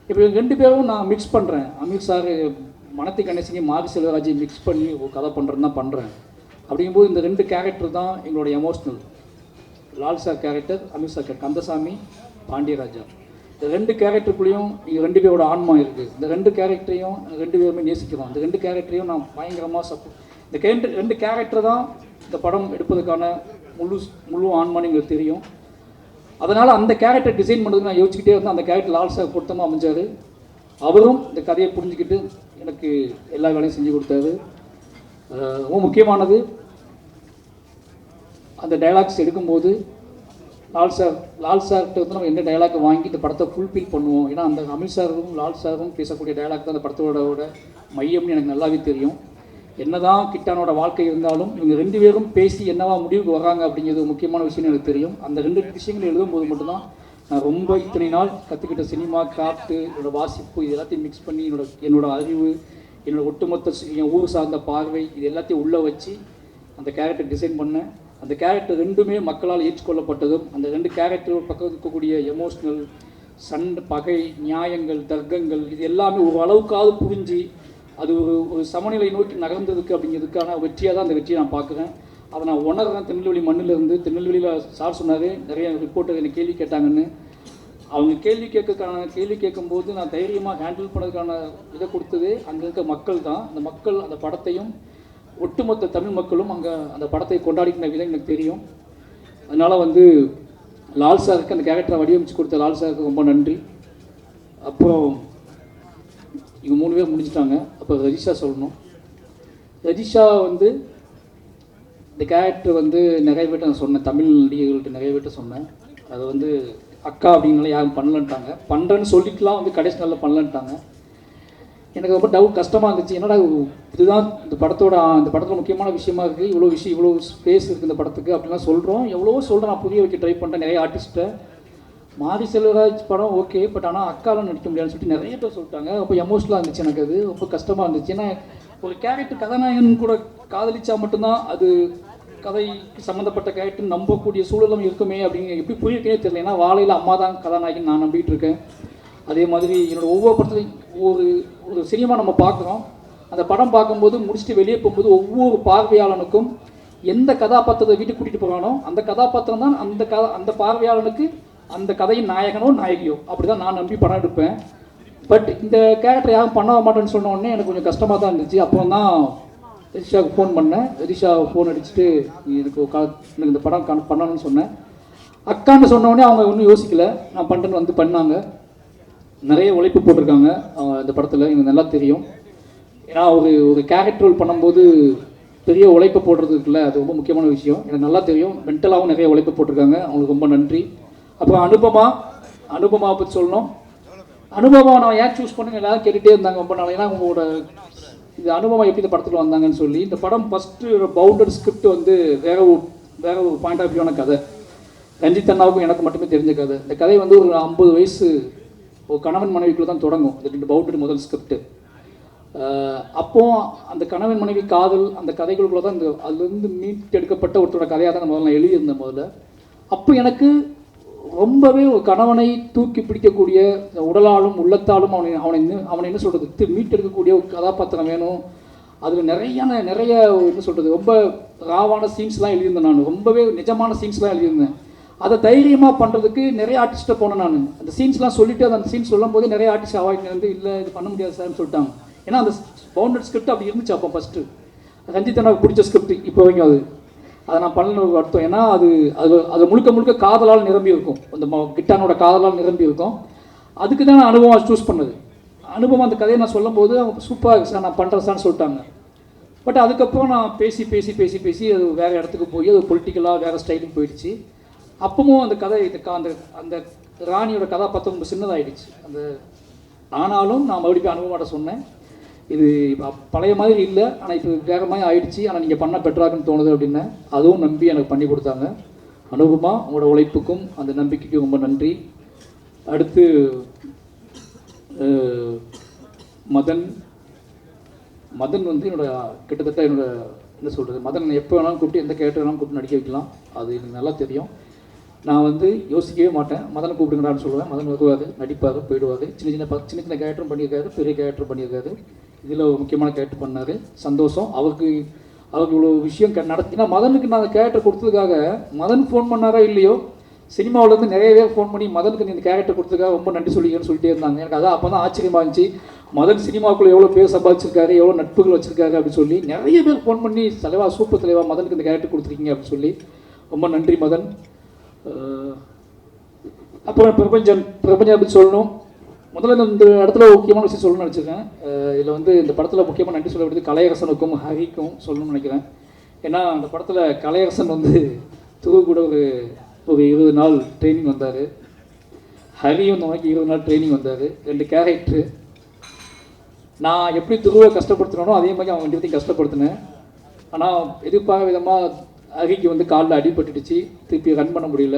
இப்போ இவங்க 2 பேரும் நான் மிக்ஸ் பண்ணுறேன். அமீர் சார், மனத்தி கணேசனையும் மாரி செல்வராஜையும் மிக்ஸ் பண்ணி ஒரு கதை பண்ணுறேன்னு தான் பண்ணுறேன். அப்படிங்கும்போது இந்த 2 கேரக்டர் தான் எங்களோட emotional. Lal sir character, Ameer sir character, Kandasamy, Pandiyaraja. இந்த 2 கேரக்டருக்குள்ளேயும் இங்கே 2 பேரோட ஆன்மா இருக்குது. இந்த 2 கேரக்டரையும் 2 பேருமே நேசிக்கிறோம். இந்த 2 கேரக்டரையும் நான் பயங்கரமாக இந்த 2 கேரக்டர் தான் இந்த படம் எடுப்பதுக்கான முழு ஆன்மான்னு எங்களுக்கு தெரியும். அதனால் அந்த கேரக்டர் டிசைன் பண்ணுறதுக்கு நான் யோசிச்சுக்கிட்டே இருந்தேன். அந்த கேரக்டர் லால் சார் பொருத்தமாக அமைஞ்சார். அவரும் இந்த கதையை புரிஞ்சுக்கிட்டு எனக்கு எல்லா வேலையும் செஞ்சு கொடுத்தாரு. ரொம்ப முக்கியமானது, அந்த டைலாக்ஸ் எடுக்கும்போது லால் சார்கிட்ட வந்து நம்ம என்ன டைலாக் வாங்கி இந்த படத்தை ஃபுல்ஃபில் பண்ணுவோம். ஏன்னா அந்த அமீர் சாரும் லால் சாரும் பேசக்கூடிய டைலாக் தான் அந்த படத்தோட மையம்னு எனக்கு நல்லாவே தெரியும். என்னதான் கிட்டானோட வாழ்க்கை இருந்தாலும் இவங்க 2 பேரும் பேசி என்னவா முடிவுக்கு வராங்க அப்படிங்கிறது முக்கியமான விஷயம் எனக்கு தெரியும். அந்த 2 விஷயங்கள் எழுதும்போது மட்டும்தான் நான் ரொம்ப இத்தனை நாள் கற்றுக்கிட்ட சினிமா, கிராஃப்ட்டு, என்னோடய வாசிப்பு, இது எல்லாத்தையும் மிக்ஸ் பண்ணி என்னோட அறிவு, என்னோடய ஒட்டுமொத்த என் ஊர் சார்ந்த பார்வை, இது எல்லாத்தையும் உள்ளே வச்சு அந்த கேரக்டர் டிசைன் பண்ணேன். அந்த கேரக்டர் 2மே மக்களால் ஏற்றுக்கொள்ளப்பட்டதும், அந்த 2 கேரக்டர் பக்கம் இருக்கக்கூடிய எமோஷ்னல், சண்டை, பகை, நியாயங்கள், தர்க்கங்கள், இது எல்லாமே ஒரு அளவுக்காவது புரிஞ்சு அது ஒரு சமநிலை நோக்கி நகர்ந்ததுக்கு அப்படிங்கிறதுக்கான வெற்றியாக தான் அந்த வெற்றியை நான் பார்க்குறேன். அதை நான் உணர்றேன். திருநெல்வேலி மண்ணிலிருந்து. திருநெல்வேலியில் சார் சொன்னார் நிறைய ரிப்போர்ட்டர் என்னை கேள்வி கேட்டாங்கன்னு. அவங்க கேள்வி கேட்கும்போது நான் தைரியமாக ஹேண்டில் பண்ணதுக்கான இதை கொடுத்தது அங்கே இருக்க மக்கள் தான். அந்த மக்கள் அந்த படத்தையும் ஒட்டுமொத்த தமிழ் மக்களும் அங்கே அந்த படத்தை கொண்டாடிக்கிற விதம் எனக்கு தெரியும். அதனால் லால் சாருக்கு அந்த கேரக்டரை வடிவமைச்சு கொடுத்த லால் சாருக்கு ரொம்ப நன்றி. அப்புறம் இவங்க 3 பேர் முடிஞ்சிட்டாங்க. அப்போ ரஜிஷா சொல்லணும். ரஜிஷா இந்த கேரக்டர் நிறைய பேர்ட்ட நான் சொன்னேன், தமிழ் நடிகர்கள்ட்ட நிறைய பேர்ட்ட சொன்னேன். அது அக்கா அப்படின்னால யாரும் பண்ணலன்ட்டாங்க. பண்ணுறேன்னு சொல்லிட்டுலாம் கடைசி நாளில் பண்ணலன்ட்டாங்க. எனக்கு ரொம்ப கஷ்டமாக இருந்துச்சு. என்னடா இதுதான் இந்த படத்தில் முக்கியமான விஷயமா இருக்குது, இவ்வளோ ஸ்பேஸ் இருக்குது இந்த படத்துக்கு அப்படின்லாம் சொல்கிறோம். எவ்வளவோ சொல்கிறேன், நான் புரிய வைக்க ட்ரை பண்ணுறேன் நிறைய ஆர்டிஸ்ட்டை. மாரி செல்வராஜ் படம் ஓகே, பட் ஆனால் அக்காலாம் நடிக்க முடியாதுன்னு சொல்லிட்டு நிறைய பேர் சொல்லிட்டாங்க. ரொம்ப எமோஷனலாக இருந்துச்சு. எனக்கு அது ரொம்ப கஷ்டமாக இருந்துச்சு. ஏன்னா ஒரு கேரக்டர் கதாநாயகன் கூட காதலிச்சா மட்டும்தான் அது கதைக்கு சம்மந்தப்பட்ட கேரக்டர் நம்பக்கூடிய சூழலும் இருக்குமே அப்படின்னு எப்படி புரியக்கே தெரியல. ஏன்னா வாழையில் அம்மா தான் கதாநாயகன் நான் நம்பிக்கிட்டு இருக்கேன். அதே மாதிரி என்னோடய ஒவ்வொரு படத்துலையும் ஒரு சினிமா நம்ம பார்க்குறோம். அந்த படம் பார்க்கும்போது முடிச்சுட்டு வெளியே போகும்போது ஒவ்வொரு பார்வையாளனுக்கும் எந்த கதாபாத்திரத்தை வீட்டுக்கு கூட்டிகிட்டு போகிறானோ அந்த கதாபாத்திரம் தான் அந்த பார்வையாளனுக்கு அந்த கதையின் நாயகனோ நாயகியோ அப்படி தான் நான் நம்பி படம் எடுப்பேன். பட் இந்த கேரக்டர் யாரும் பண்ண மாட்டேன்னு சொன்ன உடனே எனக்கு கொஞ்சம் கஷ்டமாக தான் இருந்துச்சு. அப்புறம் தான் ரிஷாவுக்கு ஃபோன் பண்ணேன். ரிஷா ஃபோன் அடிச்சுட்டு எனக்கு இந்த படம் பண்ணணும்னு சொன்னேன். அக்கான்னு சொன்ன உடனே அவங்க ஒன்றும் யோசிக்கலை, நான் பண்ணுறேன்னு பண்ணாங்க. நிறைய உழைப்பு போட்டிருக்காங்க இந்த படத்தில், எனக்கு நல்லா தெரியும். ஏன்னா ஒரு கேரக்டர் ரோல் பண்ணும்போது பெரிய உழைப்பு போடுறது இருக்குல்ல, அது ரொம்ப முக்கியமான விஷயம். எனக்கு நல்லா தெரியும். மென்டலாகவும் நிறைய உழைப்பு போட்டிருக்காங்க, அவங்களுக்கு ரொம்ப நன்றி. அப்புறம் அனுபமா பற்றி சொல்லணும். அனுபமா நான் ஏன் சூஸ் பண்ணுங்க எல்லாரும் கேட்டுகிட்டே இருந்தாங்க ரொம்ப நாள். ஏன்னா உங்களோட இது அனுபமா எப்படி இந்த படத்தில் வந்தாங்கன்னு சொல்லி. இந்த படம் ஃபஸ்ட்டு பவுண்டட் ஸ்கிரிப்ட் வேற ஒரு பாயிண்ட் ஆஃப் வியூவான கதை. ரஞ்சித் அண்ணாவுக்கும் எனக்கு மட்டுமே தெரிஞ்ச கதை. இந்த கதை ஒரு 50 வயசு ஒரு கணவன் மனைவிக்குள்ளே தான் தொடங்கும். இந்த 2 பவுண்டட் முதல் ஸ்கிரிப்ட். அப்போ அந்த கணவன் மனைவி காதல் அந்த கதைகளுக்குள்ள தான் அதுலேருந்து மீட்டெடுக்கப்பட்ட ஒருத்தரோட கதையாக தான் முதல்ல நான் எழுதியிருந்தேன் முதல்ல. அப்போ எனக்கு ரொம்பவே ஒரு கணவனை தூக்கி பிடிக்கக்கூடிய உடலாலும் உள்ளத்தாலும் அவனை என்ன சொல்கிறது மீட்டெடுக்கக்கூடிய ஒரு கதாபாத்திரம் வேணும். அதில் நிறைய என்ன சொல்கிறது ரொம்ப ராவான சீன்ஸ்லாம் எழுதியிருந்தேன். நான் ரொம்பவே நிஜமான சீன்ஸ்லாம் எழுதியிருந்தேன். அதை தைரியமாக பண்ணுறதுக்கு நிறைய ஆர்டிஸ்ட்டை போனேன். நான் அந்த சீன்ஸ்லாம் சொல்லிவிட்டு அந்த சீன்ஸ் சொல்லும் போது நிறைய ஆர்டிஸ்ட் அவாய்ட் இல்லை இது பண்ண முடியாது சார்னு சொல்லிட்டாங்க. ஏன்னா அந்த பவுண்டட் ஸ்கிரிப்ட் அப்படி இருந்துச்சு. அப்போ ஃபஸ்ட்டு ரஞ்சித் எனக்கு பிடிச்ச ஸ்கிரிப்ட் இப்போ வரைக்கும் அதை நான் பண்ண ஒரு அர்த்தம். ஏன்னா அது முழுக்க காதலால் நிரம்பி இருக்கும். அந்த கிட்டானோட காதலால் நிரம்பி இருக்கும். அதுக்கு தான் நான் அனுபவம் சூஸ் பண்ணது. அனுபவம் அந்த கதையை நான் சொல்லும் போது அவங்க சூப்பராக இருக்கு சார் நான் பண்ணுறேன் சார்னு சொல்லிட்டாங்க. பட் அதுக்கப்புறம் நான் பேசி அது வேறு இடத்துக்கு போய் அது பொலிட்டிக்கலாக வேறு ஸ்டைலுக்கு போயிடுச்சு. அப்பவும் அந்த கதை அந்த ராணியோட கதாபாத்திரம் ரொம்ப சின்னதாகிடுச்சு. ஆனாலும் நான் மறுபடியும் அனுபவமாட்ட சொன்னேன், இது பழைய மாதிரி இல்லை, ஆனால் இப்போ வேறு மாதிரி ஆயிடுச்சு, ஆனால் நீங்கள் பண்ண பெட்டராகுன்னு தோணுது அப்படின்னு. அதுவும் நம்பி எனக்கு பண்ணி கொடுத்தாங்க. அனுபவமா உங்களோட உழைப்புக்கும் அந்த நம்பிக்கைக்கும் ரொம்ப நன்றி. அடுத்து மதன் கிட்டத்தட்ட என்ன சொல்கிறது, மதன் எப்போ வேணாலும் கூப்பிட்டு எந்த கேரக்டர் வேணாலும் கூப்பிட்டு நடிக்க வைக்கலாம். அது எனக்கு நல்லா தெரியும். நான் வந்து யோசிக்கவே மாட்டேன். மதனை கூப்பிடுங்கடான்னு சொல்லுவேன். மதன் வருவார், நடிப்பார், போயிடுவார். சின்ன சின்ன கேரக்டரும் பண்ணியிருக்காரு, பெரிய கேரக்டரும் பண்ணியிருக்காரு. இதில் ஒரு முக்கியமான கேரக்டர் பண்ணார். சந்தோஷம். அவருக்கு இவ்வளோ விஷயம் நடத்தினா மதனுக்கு நான் கேரக்டர் கொடுத்ததுக்காக மதன் ஃபோன் பண்ணாரா இல்லையோ, சினிமாவிலேருந்து நிறைய பேர் ஃபோன் பண்ணி மதனுக்கு இந்த கேரக்டர் கொடுத்ததுக்காக ரொம்ப நன்றி சொல்லிக்கிறேன்னு சொல்லிட்டே இருந்தாங்க. எனக்கு அதான் அப்போ தான் ஆச்சரியமாக இருந்துச்சு. மதன் சினிமாவுக்குள்ளே எவ்வளோ பேர் சம்பாதிச்சிருக்காரு, எவ்வளோ நட்புகள் வச்சுருக்காரு அப்படின்னு சொல்லி நிறைய பேர் ஃபோன் பண்ணி, தலைவா சூப்பர் தலைவா, மதனுக்கு இந்த கேரக்டர் கொடுத்துருக்கீங்க அப்படின்னு சொல்லி ரொம்ப நன்றி மதன். அப்புறம் பிரபஞ்சன் அப்படி சொல்லணும். முதல்ல இந்த இடத்துல முக்கியமான விஷயம் சொல்லணும்னு நினச்சிருக்கேன். இதில் வந்து இந்த படத்தில் முக்கியமாக நன்றி சொல்ல வேண்டியது கலையரசனுக்கும் ஹரிக்கும் சொல்லணும்னு நினைக்கிறேன். ஏன்னா அந்த படத்தில் கலையரசன் வந்து துரு கூட ஒரு 20 நாள் ட்ரைனிங் வந்தார். ஹரியும் இந்த மாதிரி 20 நாள் ட்ரைனிங் வந்தார். 2 கேரக்டரு. நான் எப்படி துருவை கஷ்டப்படுத்தினோ அதே மாதிரி அவங்க 2 பேர்த்தையும் கஷ்டப்படுத்தினேன். ஆனால் எதிர்பார்த்த விதமாக ஹரிக்கு வந்து காலில் அடிபட்டுடுச்சு, திருப்பி ரன் பண்ண முடியல.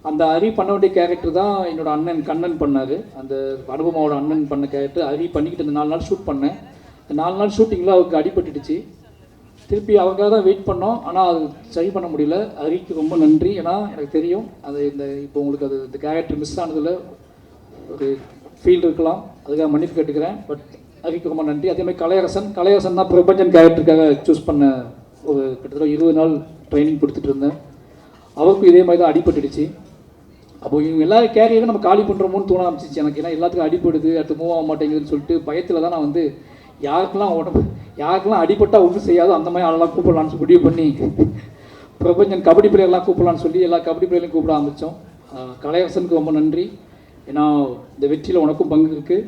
அந்த ஹரி பண்ண வேண்டிய கேரக்டர் தான் என்னோட அண்ணன் கண்ணன் பண்ணார். அந்த அனுபமாவோட அண்ணன் பண்ண கேரக்டர் ஹரி பண்ணிக்கிட்டு இந்த 4 நாள் ஷூட் பண்ணேன். இந்த 4 நாள் ஷூட்டிங்கில் அவருக்கு அடிபட்டுடுச்சு. திருப்பி அவருக்காக தான் வெயிட் பண்ணோம், ஆனால் அது சரி பண்ண முடியல. ஹரிக்கு ரொம்ப நன்றி. ஏன்னா எனக்கு தெரியும் அது இப்போ உங்களுக்கு இந்த கேரக்டர் மிஸ் ஆனதில் ஒரு ஃபீல் இருக்கலாம், அதுக்காக மன்னிப்பு கேட்டுக்கிறேன். பட் ஹரிக்கு ரொம்ப நன்றி. அதே மாதிரி கலையரசன் தான் பிரபஞ்சன் கேரக்டருக்காக சூஸ் பண்ண ஒரு கிட்டத்தட்ட 20 நாள் ட்ரைனிங் கொடுத்துட்டு இருந்தேன். அவருக்கும் இதே மாதிரி தான் அடிபட்டுடுச்சு. அப்போ இவங்க எல்லாரும் கேரியரும் நம்ம காலி பண்ணுறோமோன்னு தோண ஆரம்பிச்சிச்சு எனக்கு. ஏன்னா எல்லாத்துக்கும் அடிபடுது, அடுத்து மூவ் ஆக மாட்டேங்குதுன்னு சொல்லிட்டு பயத்தில் தான் நான் வந்து யாருக்கெல்லாம் அடிபட்டால் ஒன்றும் செய்யாதோ அந்த மாதிரி ஆளெல்லாம் கூப்பிடலான்னு முடிவு பண்ணி பிரபஞ்சன் கபடி பிளேயர்லாம் கூப்பிடலான்னு சொல்லி எல்லா கபடி பிளேயரையும் கூப்பிட ஆரம்பித்தோம். கலையரசனுக்கு ரொம்ப நன்றி. ஏன்னா இந்த வெற்றியில் உனக்கும் பங்கு இருக்குது.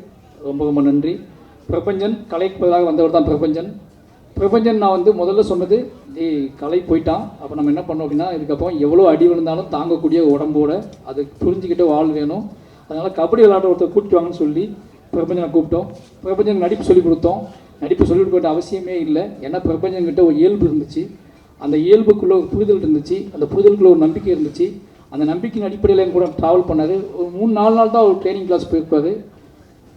ரொம்ப ரொம்ப நன்றி. பிரபஞ்சன் கலைக்கு பதிலாக வந்தவர் தான் பிரபஞ்சன் நான் வந்து முதல்ல சொன்னது, கலை போயிட்டான், அப்போ நம்ம என்ன பண்ணோம் அப்படின்னா இதுக்கப்புறம் எவ்வளோ அடி விழுந்தாலும் தாங்கக்கூடிய உடம்போட அது புரிஞ்சுக்கிட்டு வாழ் வேணும். அதனால் கபடி விளையாட ஒருத்தர் கூப்பிட்டு வாங்கன்னு சொல்லி பிரபஞ்சனை கூப்பிட்டோம். பிரபஞ்சன் நடிப்பு சொல்லிக் கொடுத்தோம். நடிப்பு சொல்லிக் கொடுக்க அவசியமே இல்லை. ஏன்னா பிரபஞ்சன்கிட்ட ஒரு இயல்பு இருந்துச்சு. அந்த இயல்புக்குள்ளே ஒரு புரிதல் இருந்துச்சு. அந்த புரிதலுக்குள்ளே ஒரு நம்பிக்கை இருந்துச்சு. அந்த நம்பிக்கையின் அடிப்படையில் கூட ட்ராவல் பண்ணார். ஒரு 3-4 நாள் தான் ஒரு ட்ரைனிங் கிளாஸ் போயிருப்பார்.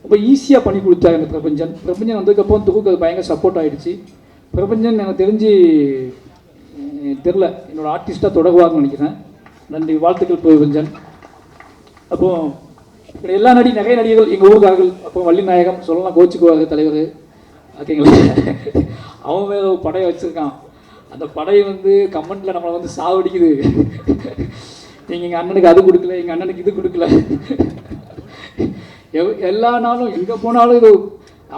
ரொம்ப ஈஸியாக பண்ணி கொடுத்தாரு அந்த பிரபஞ்சன் வந்ததுக்கப்புறம் துகுக்கு அது பயங்கர சப்போர்ட் ஆகிடுச்சு. பிரபஞ்சன் எனக்கு தெரில என்னோடய ஆர்டிஸ்ட்டாக தொடங்குவாங்கன்னு நினைக்கிறேன். நன்றி, வாழ்த்துக்கள் பிரபஞ்சன். அப்போது எல்லா நிறைய நடிகர்கள் எங்கள் ஊருக்காரர்கள், அப்போ வள்ளிநாயகம் சொல்லலாம் கோச்சுக்குவாங்க தலைவர், ஓகேங்களா. அவன் வேறு ஒரு படையை வச்சுருக்கான். அந்த படையை வந்து கமெண்ட்டில் நம்மளை வந்து சாவடிக்குது. நீங்கள் எங்கள் அண்ணனுக்கு அது கொடுக்கல, எங்கள் அண்ணனுக்கு இது கொடுக்கல. எல்லா நாளும் எங்கே போனாலும் இது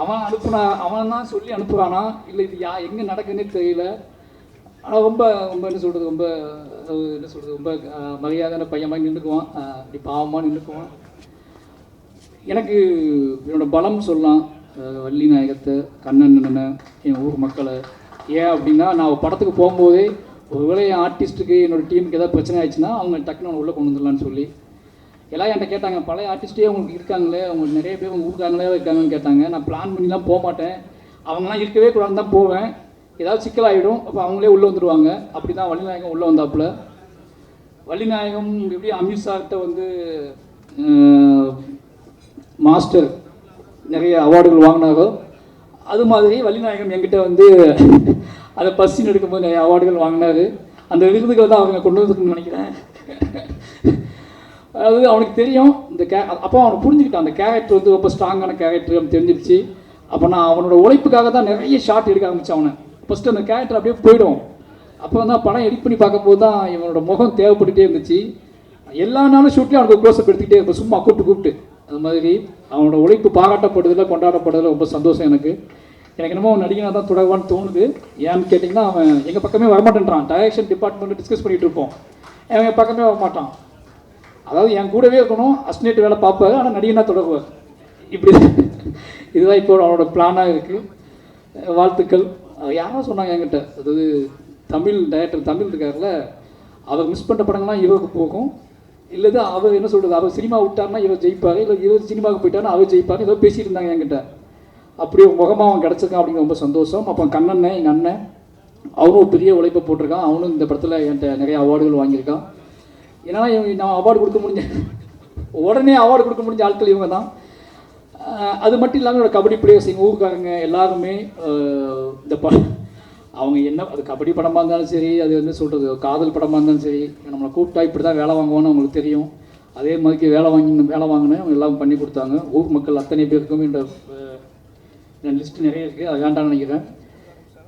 அவன் தான் சொல்லி அனுப்புகிறானா இல்லை இது எங்கே நடக்குன்னே தெரியல. ஆனால் ரொம்ப என்ன சொல்கிறது, ரொம்ப மரியாதையான பையன் நின்றுக்குவான். அப்படி பாவமாக நின்றுக்குவான். எனக்கு என்னோட பலம் சொல்லலாம். வள்ளி நாயகத்தை, கண்ணன் அண்ணனை, என் ஊர் மக்களை. ஏன் அப்படின்னா நான் படத்துக்கு போகும்போதே ஒருவேளை என் ஆர்டிஸ்ட்டுக்கு என்னோடய டீமுக்கு ஏதாவது பிரச்சனை ஆயிடுச்சுன்னா அவங்க டக்குன்னு உள்ளே கொண்டு வந்துடலான்னு சொல்லி எல்லாம் என்கிட்ட கேட்டாங்க. பழைய ஆர்டிஸ்ட்டே உங்களுக்கு இருக்காங்களே, உங்களுக்கு நிறைய பேர் உங்கள் ஊருக்காங்களே இருக்காங்கன்னு கேட்டாங்க. நான் பிளான் பண்ணிலாம் போக மாட்டேன். அவங்களாம் இருக்கவே கூடாதுன்னு தான் போவேன். ஏதாவது சிக்கலாகிடும், அப்போ அவங்களே உள்ளே வந்துடுவாங்க. அப்படி தான் வள்ளிநாயகம் உள்ளே வந்தாப்புல. வள்ளிநாயகம் எப்படி அமித்ஷாக்கிட்ட வந்து மாஸ்டர் நிறைய அவார்டுகள் வாங்கினாரோ அது மாதிரி வள்ளிநாயகம் என்கிட்ட வந்து அதை பஸ்ஸின் எடுக்கும்போது நிறைய அவார்டுகள் வாங்கினார். அந்த விருதுகள் தான் அவங்க கொண்டு வந்துருக்குன்னு நினைக்கிறேன். அதாவது அவனுக்கு தெரியும் இந்த அப்போ அவனுக்கு புரிஞ்சுக்கிட்டான் அந்த கேரக்டர் வந்து ரொம்ப ஸ்ட்ராங்கான கேரக்டர் அப்படின்னு தெரிஞ்சிருச்சு. அப்போ நான் அவனோட உழைப்புக்காக தான் நிறைய ஷார்ட் எடுக்க ஆரம்பித்தேன். அவனை ஃபஸ்ட்டு அந்த கேரக்டர் அப்படியே போயிடும். அப்புறம் தான் படம் எடிட் பண்ணி பார்க்கும்போது தான் இவனோட முகம் தேவைப்பட்டுகிட்டே இருந்துச்சு. எல்லா நாளும் ஷூட்லேயும் அவனுக்கு க்ளோஸ்அப் எடுத்துக்கிட்டே இருப்பேன், சும்மா கூப்பிட்டு அது மாதிரி அவனோட உழைப்பு பாராட்டப்படுறதில்ல, கொண்டாடப்படுறதில்ல. ரொம்ப சந்தோஷம் எனக்கு. என்னமோ நடிகனாக தான் தொடர்வான்னு தோணுது. ஏன்னு கேட்டிங்கன்னா அவன் எங்கள் பக்கமே வரமாட்டேன்றான். டைரக்ஷன் டிபார்ட்மெண்ட்டு டிஸ்கஸ் பண்ணிகிட்டு இருப்போம், எங்கள் பக்கமே வரமாட்டான். அதாவது என் கூடவே இருக்கணும், அஸ்னேட் வேலை பார்ப்பாரு, ஆனால் நடிகனாக தொடங்குவார். இப்படி இதுதான் இப்போ அவனோட பிளானாக இருக்குது. வாழ்த்துக்கள். யாரும் சொன்னாங்க என்கிட்ட, அதாவது தமிழ் டைரக்டர் தமிழ் இருக்கார்ல, அவர் மிஸ் பண்ணுற படங்கள்லாம் இவருக்கு போகும். இல்லது அவர் என்ன சொல்கிறது, அவர் சினிமா விட்டார்னா இவர் ஜெயிப்பார், இல்லை இவர் சினிமாவுக்கு போயிட்டார்னா அவர் ஜெயிப்பார், ஏதோ பேசிகிட்டு இருந்தாங்க என்கிட்ட. அப்படி ஒரு முகமாக அவன் கிடச்சிருக்கான் அப்படிங்கிற ரொம்ப சந்தோஷம். அப்போ கண்ணன் எங்கள் அண்ணன் அவனும் ஒரு பெரிய உழைப்பை போட்டிருக்கான். அவனும் இந்த படத்தில் என்கிட்ட நிறைய அவார்டுகள் வாங்கியிருக்கான். ஏன்னா நான் அவார்டு கொடுக்க முடிஞ்ச உடனே அவார்டு கொடுக்க முடிஞ்ச ஆட்கள் இவங்க தான். அது மட்டும் இல்லாமல் என்னோடய கபடி பிளேயர்ஸ் எங்கள் ஊருக்காரங்க எல்லாருமே இந்த அவங்க என்ன அது கபடி படமாக இருந்தாலும் சரி, அது என்ன சொல்கிறது காதல் படமாக இருந்தாலும் சரி, நம்மளை கூப்பிட்டா இப்படி தான் வேலை வாங்குவோன்னு அவங்களுக்கு தெரியும். அதே மாதிரி வேலை வாங்கினேன் அவங்க எல்லாம் பண்ணி கொடுத்தாங்க. ஊர் மக்கள் அத்தனை பேருக்கும் இந்த லிஸ்ட்டு நிறைய இருக்குது, அது வேண்டாம்னு நினைக்கிறேன்.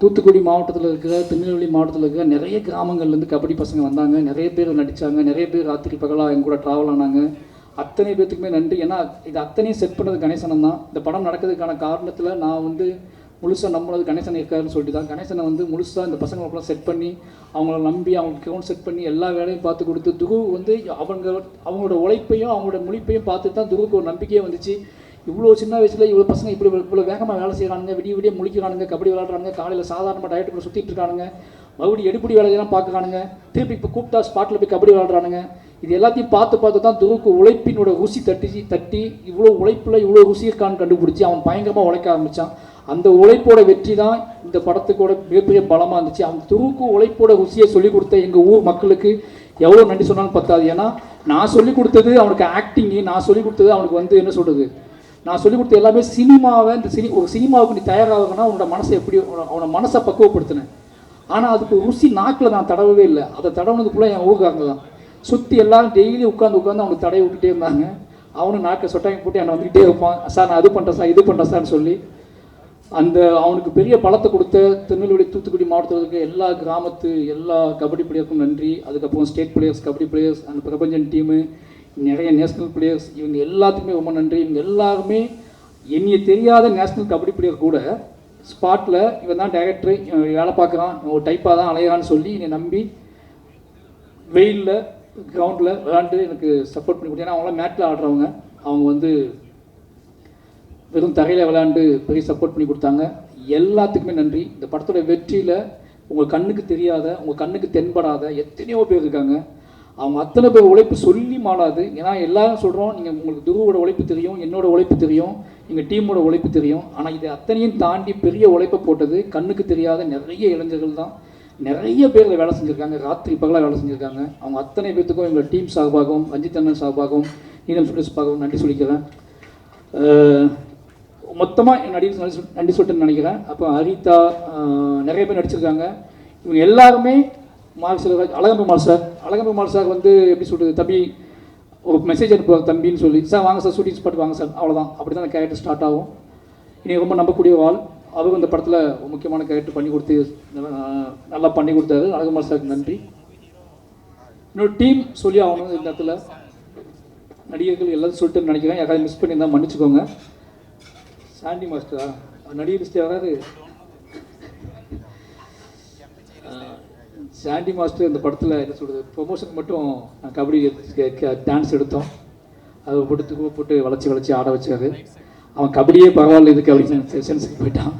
தூத்துக்குடி மாவட்டத்தில் இருக்கிற, திருநெல்வேலி மாவட்டத்தில் இருக்கிற நிறைய கிராமங்கள்லேருந்து கபடி பசங்க வந்தாங்க. நிறைய பேர் நடித்தாங்க. நிறைய பேர் ராத்திரி பகலாக எங்க கூட ட்ராவல் ஆனாங்க. அத்தனை பேர்த்துக்குமே நன்றி. ஏன்னா இது அத்தனையும் செட் பண்ணது கணேசனம் தான். இந்த படம் நடக்கிறதுக்கான காரணத்தில் நான் வந்து முழுசாக நம்பினது கணேசன் இருக்காருன்னு சொல்லிட்டு தான். கணேசனை வந்து முழுசாக இந்த பசங்களுக்கெல்லாம் செட் பண்ணி, அவங்கள நம்பி, அவங்களுக்கு கிரவுண்ட் செட் பண்ணி எல்லா வேலையும் பார்த்து கொடுத்து, துரு வந்து அவங்களோட உழைப்பையும் அவங்களோட முழிப்பையும் பார்த்து தான் துருவுக்கு ஒரு நம்பிக்கையே வந்துச்சு. இவ்வளோ சின்ன வயசில் இவ்வளோ பசங்க இவ்வளோ வேகமாக வேலை செய்கிறானுங்க, விடிய முழிக்கிறானுங்க, கபடி விளையாடுறாங்க, காலையில் சாதாரணமாக டயட்டுக்குள்ளே சுற்றிட்டு இருக்கானுங்க, மறுபடியும் எடுப்படி வேலையெல்லாம் பார்க்குறானுங்க, திருப்பி இப்போ கூப்பிட்டா ஸ்பாட்டில் போய் கபடி விளையாடுறானுங்க. இது எல்லாத்தையும் பார்த்து தான் துருவுக்கு உழைப்பினோட ருசி தட்டி இவ்வளோ உழைப்பில் இவ்வளோ ருசி இருக்கான்னு கண்டுபிடிச்சி அவன் பயங்கரமாக உழைக்க ஆரம்பித்தான். அந்த உழைப்போட வெற்றி தான் இந்த படத்துக்கோட மிகப்பெரிய பலமாக இருந்துச்சு. அவன் துருவுக்கு உழைப்போட ருசியை சொல்லிக் கொடுத்த எங்கள் ஊர் மக்களுக்கு எவ்வளோ நன்றி சொன்னாலும் பத்தாது. ஏன்னா நான் சொல்லிக் கொடுத்தது அவனுக்கு ஆக்டிங்கு, நான் சொல்லிக் கொடுத்தது அவனுக்கு வந்து என்ன சொல்கிறது, நான் சொல்லிக் கொடுத்த எல்லாமே சினிமாவை ஒரு சினிமாவுக்கு நீ தயாராகணும்னா உன்னோட மனசை எப்படி அவனோட மனசை பக்குவப்படுத்தினேன். ஆனால் அதுக்கு ருசி நாக்கில் நான் தடவவே இல்லை. அதை தடவுனதுக்குள்ளே என் ஊருக்காரங்க தான் சுற்றி எல்லாரும் டெய்லி உட்காந்து அவனுக்கு தடவை விட்டுட்டே இருந்தாங்க. அவனும் நாக்கை சொட்டாங்க போட்டு என்னை வந்துக்கிட்டே இருப்பான், சார் நான் அது பண்ணுறேன் சார், இது பண்ணுறேன் சார்னு சொல்லி அந்த அவனுக்கு பெரிய பலத்தை கொடுத்த திருநெல்வேலி தூத்துக்குடி மாவட்டத்தில் இருக்க எல்லா கிராமத்து எல்லா கபடி பிளேயருக்கும் நன்றி. அதுக்கப்புறம் ஸ்டேட் பிளேயர்ஸ், கபடி பிளேயர்ஸ், அந்த பிரபஞ்சன் டீமு, நிறைய நேஷ்னல் பிளேயர்ஸ், இவங்க எல்லாத்துக்குமே ரொம்ப நன்றி. இவங்க எல்லாருமே என்னைய தெரியாத நேஷ்னல் கபடி பிளேயர் கூட ஸ்பாட்டில் இவன் தான் டைரக்டர், வேலை பார்க்குறான், ஒரு டைப்பாக தான் அலையான்னு சொல்லி என்னை நம்பி வெயிலில் கிரவுண்டில் விளாண்டு எனக்கு சப்போர்ட் பண்ணி கொடுத்தேன். ஏன்னா அவங்களாம் மேட்டில் ஆடுறவங்க, அவங்க வந்து வெறும் தரையில் விளையாண்டு பெரிய சப்போர்ட் பண்ணி கொடுத்தாங்க. எல்லாத்துக்குமே நன்றி. இந்த படத்தோட வெற்றியில் உங்கள் கண்ணுக்கு தெரியாத, உங்கள் கண்ணுக்கு தென்படாத எத்தனையோ பேர் இருக்காங்க. அவங்க அத்தனை பேர் உழைப்பு சொல்லி மாளாது. ஏன்னா எல்லாரும் சொல்கிறோம், நீங்கள் உங்களுக்கு துருவோட உழைப்பு தெரியும், என்னோட உழைப்பு தெரியும், எங்கள் டீமோட உழைப்பு தெரியும். ஆனால் இது அத்தனையும் தாண்டி பெரிய உழைப்பை போட்டது கண்ணுக்கு தெரியாத நிறைய இளைஞர்கள் தான். நிறைய பேர் வேலை செஞ்சுருக்காங்க, ராத்திரி பகலாக வேலை செஞ்சுருக்காங்க. அவங்க அத்தனை பேர்த்துக்கும் எங்கள் டீம் சார்பாகவும், ரஞ்சித் அண்ணன் சார்பாகவும், நீலம் சுரேஷ் சார்பாகவும் நன்றி சொல்லிக்கிறேன். மொத்தமாக நன்றி சொல்லிட்டுன்னு நினைக்கிறேன். அப்போ ஹரிதா நிறைய பேர் நடிச்சிருக்காங்க. இவங்க எல்லாருமே செல்வராஜ், அழகம்பெருமாள் சார் வந்து எப்படி சொல்கிறது, தம்பி ஒரு மெசேஜ் அனுப்புவார் தம்பின்னு சொல்லி, சார் வாங்க சார் ஷூட்டிங் ஸ்பாட் வாங்க சார், அவ்வளோதான். அப்படி தான் அந்த கேரக்டர் ஸ்டார்ட் ஆகும். இனி ரொம்ப நம்பக்கூடிய ஆள். அவரும் இந்த படத்தில் முக்கியமான கேரக்டர் பண்ணி கொடுத்து நல்லா பண்ணி கொடுத்தாரு. அழகம்பெருமாள் சாருக்கு நன்றி. இன்னொரு டீம் சொல்லி ஆகணும். இந்த இடத்துல நடிகர்கள் எல்லாரும் சொல்லிட்டு நினைக்கிறேன், யாராவது மிஸ் பண்ணியிருந்தால் மன்னிச்சுக்கோங்க. சாண்டி மாஸ்டரா நடிகர் லிஸ்ட் யாராவது? சாண்டி மாஸ்டர் இந்த படத்தில் என்ன சொல்கிறது, ப்ரொமோஷனுக்கு மட்டும் கபடி டான்ஸ் எடுத்தோம். அதை போட்டு வளைச்சி ஆட வச்சாரு. அவன் கபடியே பரவாயில்ல இதுக்கு அப்படின்னு சென்ஸுக்கு போயிட்டான்.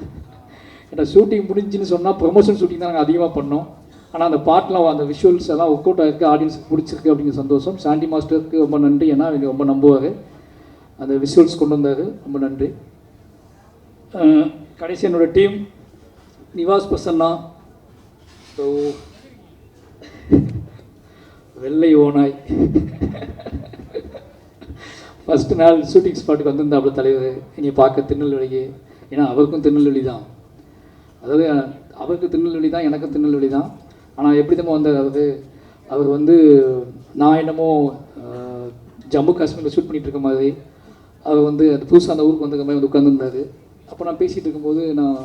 ஏன்னா ஷூட்டிங் முடிஞ்சுன்னு சொன்னால் ப்ரொமோஷன் ஷூட்டிங் தான் நாங்கள் அதிகமாக பண்ணோம். ஆனால் அந்த பாட்டெலாம், அந்த விஷுவல்ஸ் எல்லாம் ஒர்க் அவுட் ஆகிருக்கு, ஆடியன்ஸுக்கு பிடிச்சிருக்கு அப்படிங்கிற சந்தோஷம். சாண்டி மாஸ்டருக்கு ரொம்ப நன்றி. ஏன்னா அவங்க ரொம்ப நம்புவார், அந்த விஷுவல்ஸ் கொண்டு வந்தார், ரொம்ப நன்றி. கடைசி என்னோட டீம் நிவாஸ் பிரசன்னா, வெள்ளை ஓனாய். ஃபஸ்ட்டு நாள் ஷூட்டிங் ஸ்பாட்டுக்கு வந்திருந்தாப்புல தலைவர் என்னை பார்க்க திருநெல்வேலிக்கு. ஏன்னா அவருக்கும் திருநெல்வேலி தான், அதாவது அவருக்கு திருநெல்வேலி தான், எனக்கும் திருநெல்வேலி தான். ஆனால் எப்படி தான் வந்தார் அவர் வந்து நான் என்னமோ ஜம்மு காஷ்மீரில் ஷூட் பண்ணிகிட்டு இருக்க மாதிரி, அவர் வந்து அந்த புதுசாக அந்த ஊருக்கு வந்த மாதிரி வந்து உட்காந்துருந்தார். அப்போ நான் பேசிகிட்டு இருக்கும்போது, நான்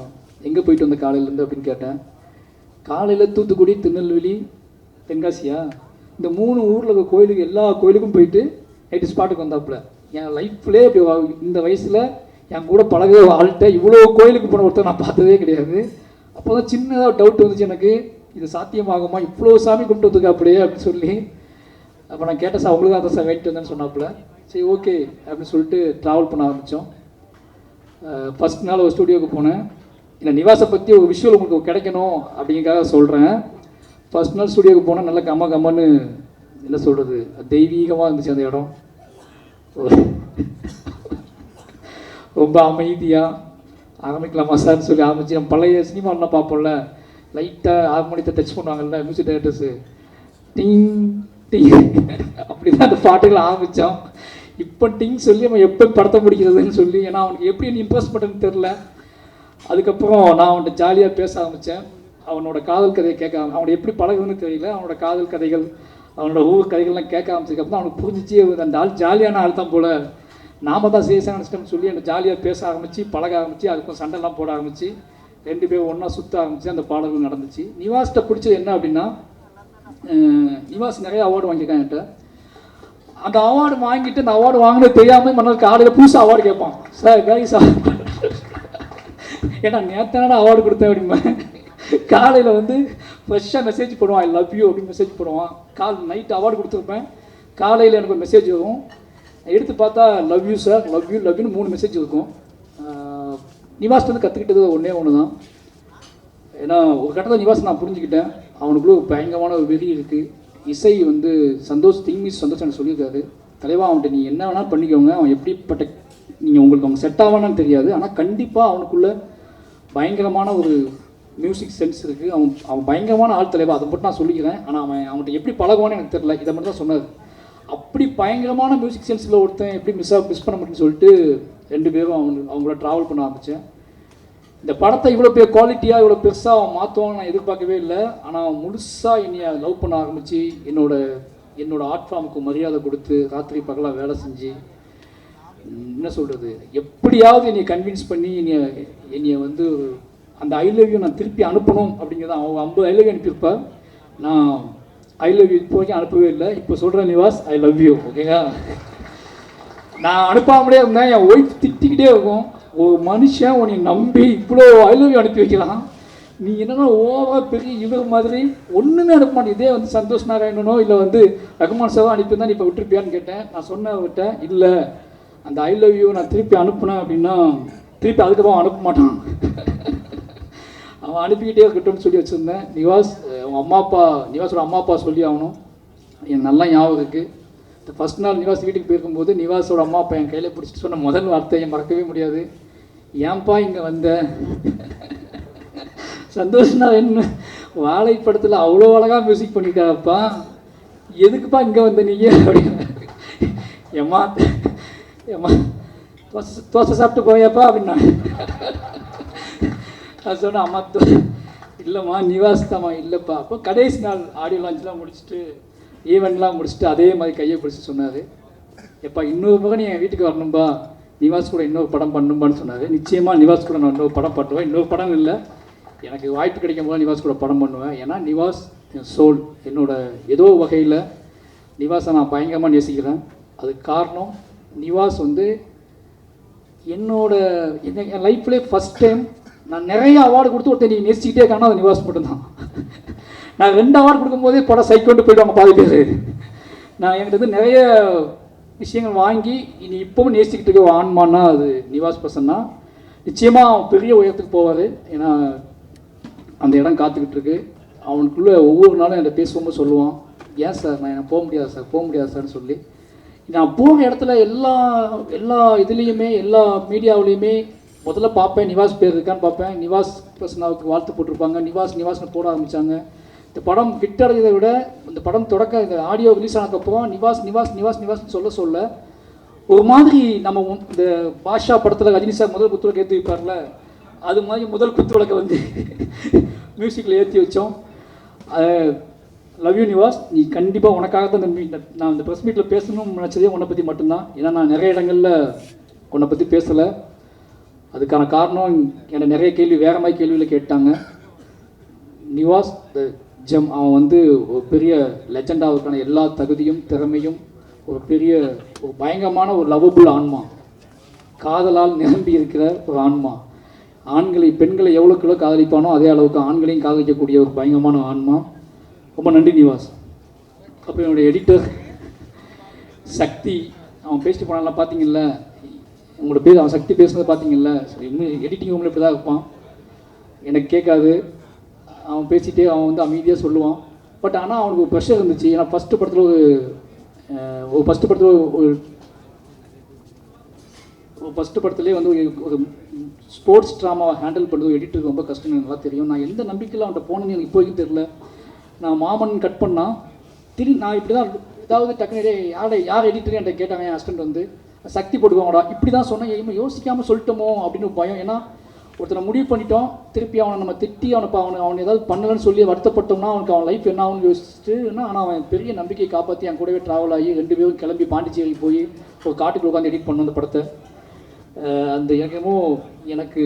எங்கே போயிட்டு வந்த காலையிலேருந்து அப்படின்னு கேட்டேன். காலையில் தூத்துக்குடி, திருநெல்வேலி, தென்காசியா, இந்த 3 ஊரில் இருக்க கோயிலுக்கு எல்லா கோயிலுக்கும் போயிட்டு நைட்டு ஸ்பாட்டுக்கு வந்தாப்புல. என் லைஃப்லேயே இப்படி இந்த வயசில் என் கூட பழக ஆள்கிட்ட இவ்வளோ கோயிலுக்கு போன ஒருத்தர் நான் பார்த்ததே கிடையாது. அப்போ தான் சின்னதாக டவுட் வந்துச்சு எனக்கு, இது சாத்தியமாகுமா, இவ்வளோ சாமி கும்பிட்டு வந்துருக்கா அப்படியே அப்படின்னு சொல்லி. அப்போ நான் கேட்டேன், சார் உங்களுக்கு தான் சார் வெயிட் வந்தேன்னு சொன்னாப்புல. சரி ஓகே அப்படின்னு சொல்லிட்டு ட்ராவல் பண்ண ஆரம்பித்தோம். ஃபஸ்ட் நாள் ஒரு ஸ்டூடியோவுக்கு போனேன். இல்லை நிவாஸை பற்றி ஒரு விஷுவல் உங்களுக்கு கிடைக்கணும் அப்படிங்கிறக்காக சொல்கிறேன். ஃபஸ்ட் நாள் ஸ்டூடியோவுக்கு போனால் நல்லா கம்மன்னு என்ன சொல்கிறது, தெய்வீகமாக இருந்துச்சு அந்த இடம். ரொம்ப அமைதியாக ஆரம்பிக்கலாமா சார்னு சொல்லி ஆரம்பிச்சு, நம்ம பழைய சினிமாலாம் பார்ப்போம்ல, லைட்டாக ஹார்மோனியத்தை டச் பண்ணுவாங்கல்ல மியூசிக் டைரக்டர்ஸு, டிங் டிங் அப்படி தான் அந்த பாட்டுகளை ஆரம்பித்தோம். இப்போ டிங் சொல்லி அவன் எப்போ படத்தை முடிக்கிறதுன்னு சொல்லி, ஏன்னா அவனுக்கு எப்படி இம்ப்ரெஸ் பண்ணுறதுன்னு தெரில. அதுக்கப்புறம் நான் அவன்கிட்ட ஜாலியாக பேச ஆரம்பித்தேன். அவனோட காதல் கதையை கேட்க அவனை எப்படி பழகுதுன்னு தெரியல. அவனோட காதல் கதைகள், அவனோட ஊர் கதைகள்லாம் கேட்க ஆரம்பிச்சதுக்கப்புறம் அவனுக்கு புரிஞ்சிச்சு அந்த ஆள் ஜாலியான ஆள் தான் போல், நாம தான் சீரியஸாக நினச்சிட்டோம்னு சொல்லி அந்த ஜாலியாக பேச ஆரம்பித்து பழக ஆரம்பித்து அதுக்கும் சண்டைலாம் போட ஆரம்பித்து 2 பேரும் ஒன்றா சுற்ற ஆரம்பித்து அந்த பாடல்கள் நடந்துச்சு. நிவாஸ்கிட்ட பிடிச்சது என்ன அப்படின்னா, நிவாஸ் நிறைய அவார்டு வாங்கியிருக்கான் என்கிட்ட. அந்த அவார்டு வாங்கிட்டு அந்த அவார்டு வாங்கினது தெரியாமல் மன்னர் காலையில் புதுசாக அவார்டு கேட்பான். சார் கைஸ் ஏன்னா நேற்றான அவார்டு கொடுத்தேன் அப்படிமா. காலையில் வந்து ஃப்ரெஷ்ஷாக மெசேஜ் போடுவான், ஐ லவ் யூ அப்படின்னு மெசேஜ் போடுவான். நைட் அவார்டு கொடுத்துருப்பேன், காலையில் எனக்கு ஒரு மெசேஜ் வரும். எடுத்து பார்த்தா லவ் யூ சார், லவ் யூன்னு 3 மெசேஜ் இருக்கும். நிவாஸ் வந்து கற்றுக்கிட்டது ஒன்று தான். ஏன்னா ஒரு கட்டத்தில் நிவாஸ் நான் புரிஞ்சுக்கிட்டேன், அவனுக்குள்ளே பயங்கரமான ஒரு வெறி இருக்குது. இசை வந்து சந்தோஷ் திங்மிஸ் சந்தோஷ் எனக்கு சொல்லியிருக்காரு, தலைவா அவன்கிட்ட நீ என்ன வேணாலும் பண்ணிக்கோங்க, அவன் எப்படிப்பட்ட நீங்கள் உங்களுக்கு அவங்க செட் ஆவானான்னு தெரியாது, ஆனால் கண்டிப்பாக அவனுக்குள்ள பயங்கரமான ஒரு மியூசிக் சென்ஸ் இருக்குது, அவன் பயங்கரமான ஆள் தலைவா, அதை மட்டும் நான் சொல்லிக்கிறேன். ஆனால் அவன்கிட்ட எப்படி பழகுவான்னு எனக்கு தெரியல, இதை மட்டும் தான் சொன்னார். அப்படி பயங்கரமான மியூசிக் சென்ஸில் ஒருத்தன் எப்படி மிஸ் பண்ண முடியும்னு சொல்லிட்டு 2 பேரும் அவங்கள ட்ராவல் பண்ண ஆரம்பித்தேன். இந்த படத்தை இவ்வளோ குவாலிட்டியாக இவ்வளோ பெருசாக அவன் மாற்றுவான்னு நான் எதிர்பார்க்கவே இல்லை. ஆனால் முழுசாக என்னைய லவ் பண்ண ஆரம்பித்து என்னோட ஆர்ட் ஃபார்முக்கு மரியாதை கொடுத்து ராத்திரி பகலாக வேலை செஞ்சு என்ன சொல்கிறது, எப்படியாவது என்னை கன்வின்ஸ் பண்ணி என்னைய வந்து அந்த ஐ லவ் யூ நான் திருப்பி அனுப்பணும் அப்படிங்கிறத அவன் 50 ஐ லவ் யூ அனுப்பியிருப்பா. நான் ஐ லவ் யூ இப்போ வரைக்கும் அனுப்பவே இல்லை. இப்போ சொல்கிறேன் நிவாஸ், ஐ லவ் யூ, ஓகேங்களா? நான் அனுப்பாமலே இருந்தேன், என் ஒய்ஃப் திட்டிக்கிட்டே இருக்கும், ஒரு மனுஷன் உன்னை நம்பி இவ்வளோ ஐ லவ் யூ அனுப்பி வைக்கலாம், நீ என்னன்னா ஓவராக பெரிய இவர் மாதிரி ஒன்றுமே அனுப்ப மாட்டேன். இதே வந்து சந்தோஷ் நாராயணனோ இல்லை வந்து ரகுமான் சாரோ அனுப்பியிருந்தா நீ இப்போ விட்டுருப்பியான்னு கேட்டேன். நான் சொன்னவர்கிட்ட இல்லை, அந்த ஐ லவ் யூ நான் திருப்பி அனுப்புனேன் அப்படின்னா திருப்பி அதுக்கப்புறம் அனுப்ப மாட்டான், அவன் அனுப்பிக்கிட்டே இருக்கட்டும்னு சொல்லி வச்சுருந்தேன். நிவாஸ் நிவாஸோட அம்மா அப்பா சொல்லி ஆகணும், எனக்கு நல்லா ஞாபகம் இருக்குது. இந்த ஃபஸ்ட் நாள் நிவாஸ் வீட்டுக்கு போயிருக்கும்போது நிவாஸோட அம்மா அப்பா என் கையில் பிடிச்சிட்டு சொன்ன முதல் வார்த்தையை மறக்கவே முடியாது, ஏன்பா இங்கே வந்த, சந்தோஷம்னா என்ன வாழைப்படத்தில் அவ்வளோ அழகாக மியூசிக் பண்ணியிருக்காப்பா, எதுக்குப்பா இங்கே வந்த நீங்கள் அப்படின்னு. ஏம்மா தோசை சாப்பிட்டு போயாப்பா அப்படின்னா அது சொன்னேன். அம்மா இல்லைம்மா நிவாஸ் தாம்மா. இல்லைப்பா. அப்போ கடைசி நாள் ஆடியோ லான்ச்லாம் முடிச்சுட்டு ஈவெண்ட்லாம் முடிச்சுட்டு அதே மாதிரி கையை பிடிச்சி சொன்னார், எப்பா இன்னொரு பக்கம் நீ என் வீட்டுக்கு வரணும்பா, நிவாஸ் கூட இன்னொரு படம் பண்ணும்பான்னு சொன்னார். நிச்சயமாக நிவாஸ் கூட நான் இன்னொரு படம் பண்ணுவேன். இன்னொரு படம் இல்லை, எனக்கு வாய்ப்பு கிடைக்கும் போது நிவாஸ் கூட படம் பண்ணுவேன். ஏன்னா நிவாஸ் என் சோல், என்னோட ஏதோ வகையில் நிவாஸை நான் பயங்கரமாக நேசிக்கிறேன். அதுக்கு காரணம் நிவாஸ் வந்து என் லைஃப்லேயே ஃபஸ்ட் டைம் நான் நிறைய அவார்டு கொடுத்து ஒருத்தர் நீ நேசிக்கிட்டே இருக்கானா அது நிவாஸ் மட்டும்தான். நான் 2 அவார்டு கொடுக்கும்போதே படம் சைக்கொண்டு போயிடுவாங்க பாதி பேர். நான் என்கிட்ட வந்து நிறைய விஷயங்கள் வாங்கி இனி இப்போவும் நேசிக்கிட்டு இருக்க ஆன்மான்னா அது நிவாஸ் பர்சன் தான். நிச்சயமாக அவன் பெரிய உயரத்துக்கு போவார். ஏன்னா அந்த இடம் காத்துக்கிட்டு இருக்கு. அவனுக்குள்ளே ஒவ்வொரு நாளும் என்கிட்ட பேசும்போது சொல்லுவான், ஏன் சார் நான் எனக்கு போக முடியாது சார்னு சொல்லி. நான் போகிற இடத்துல எல்லா இதுலேயுமே எல்லா மீடியாவிலையுமே முதல்ல பார்ப்பேன், நிவாஸ் பேர் இருக்கான்னு பார்ப்பேன். நிவாஸ் பிரசன்னாவுக்கு வாழ்த்து போட்டிருப்பாங்க, நிவாஸ்னு போட ஆரம்பித்தாங்க. இந்த படம் ஹிட் அடைஞ்சதை விட இந்த படம் இந்த ஆடியோ ரிலீஸ் ஆனதுக்கப்புறம் நிவாஸ்னு சொல்ல ஒரு மாதிரி நம்ம இந்த பாஷா படத்தில் ரஜினி சார் முதல் குத்துவிளக்கு ஏற்றி வைப்பார்ல, அது மாதிரி முதல் குத்துவிளக்கை வந்து மியூசிக்கில் ஏற்றி வச்சோம். லவ் யூ நிவாஸ், நீ கண்டிப்பாக உனக்காக தான் நான் இந்த ப்ரெஸ் மீட்டில் பேசணும்னு நினச்சதே உன்னை பற்றி மட்டும்தான். ஏன்னா நான் நிறைய இடங்களில் உன்னை பற்றி பேசலை. அதுக்கான காரணம் என்னை நிறைய வேறு மாதிரி கேள்வியில் கேட்டாங்க. நிவாஸ் ஜெம், அவன் வந்து ஒரு பெரிய லெஜெண்டாவுக்கான எல்லா தகுதியும் திறமையும் ஒரு பயங்கரமான ஒரு லவ்வபுள் ஆன்மா, காதலால் நிரம்பி இருக்கிற ஒரு ஆன்மா. பெண்களை எவ்வளோக்குள்ளோ காதலிப்பானோ அதே அளவுக்கு ஆண்களையும் காதலிக்கக்கூடிய ஒரு பயங்கரமான ஆன்மா. ரொம்ப நன்றி நிவாஸ். அப்போ என்னுடைய எடிட்டர் சக்தி, அவன் பேசிட்டு போனாலாம் பார்த்தீங்கல்ல, உங்களோட பேர் அவன் சக்தி பேசுனதை பார்த்தீங்கல்ல, இன்னும் எடிட்டிங் ரூமில் இப்படி தான் இருப்பான், எனக்கு கேட்காது. அவன் பேசிகிட்டே அவன் வந்து அமைதியாக சொல்லுவான். பட் ஆனால் அவனுக்கு ஒரு ப்ரெஷர் இருந்துச்சு. ஏன்னா ஃபஸ்ட்டு படத்துலேயே வந்து ஒரு ஸ்போர்ட்ஸ் ட்ராமாவை ஹேண்டில் பண்ணுறது எடிட்டருக்கு ரொம்ப கஷ்டம், எனக்கு நல்லா தெரியும். நான் எந்த நம்பிக்கையில் அவன்கிட்ட போனேன்னு எனக்கு இப்போ வரைக்கும் தெரில. நான் மாமன் கட் பண்ணால் நான் இப்படி தான் ஏதாவது டக்குனே யார் எடிட்டர் என்கிட்ட கேட்டாங்க, என் ஹஸ்பண்ட் வந்து சக்தி போட்டுக்கோங்கடா இப்படி தான் சொன்னேன், யோசிக்காமல் சொல்லிட்டோமோ அப்படின்னு பயம். ஏன்னா ஒருத்தனை முடிவு பண்ணிட்டோம், திருப்பி அவனை நம்ம திட்டி அவனை ஏதாவது பண்ணலன்னு சொல்லி வருத்தப்பட்டோம்னா அவனுக்கு அவன் லைஃப் என்ன ஆகும்னு யோசிச்சுட்டு, ஆனால் அவன் பெரிய நம்பிக்கையை காப்பாற்றி என் கூடவே ட்ராவல் ஆகி 2 பேரும் கிளம்பி பாண்டிச்சேரிக்கு போய் ஒரு காட்டுக்குள்ள உட்காந்து எடிட் பண்ணோம் அந்த படத்தை. அந்த எனக்கு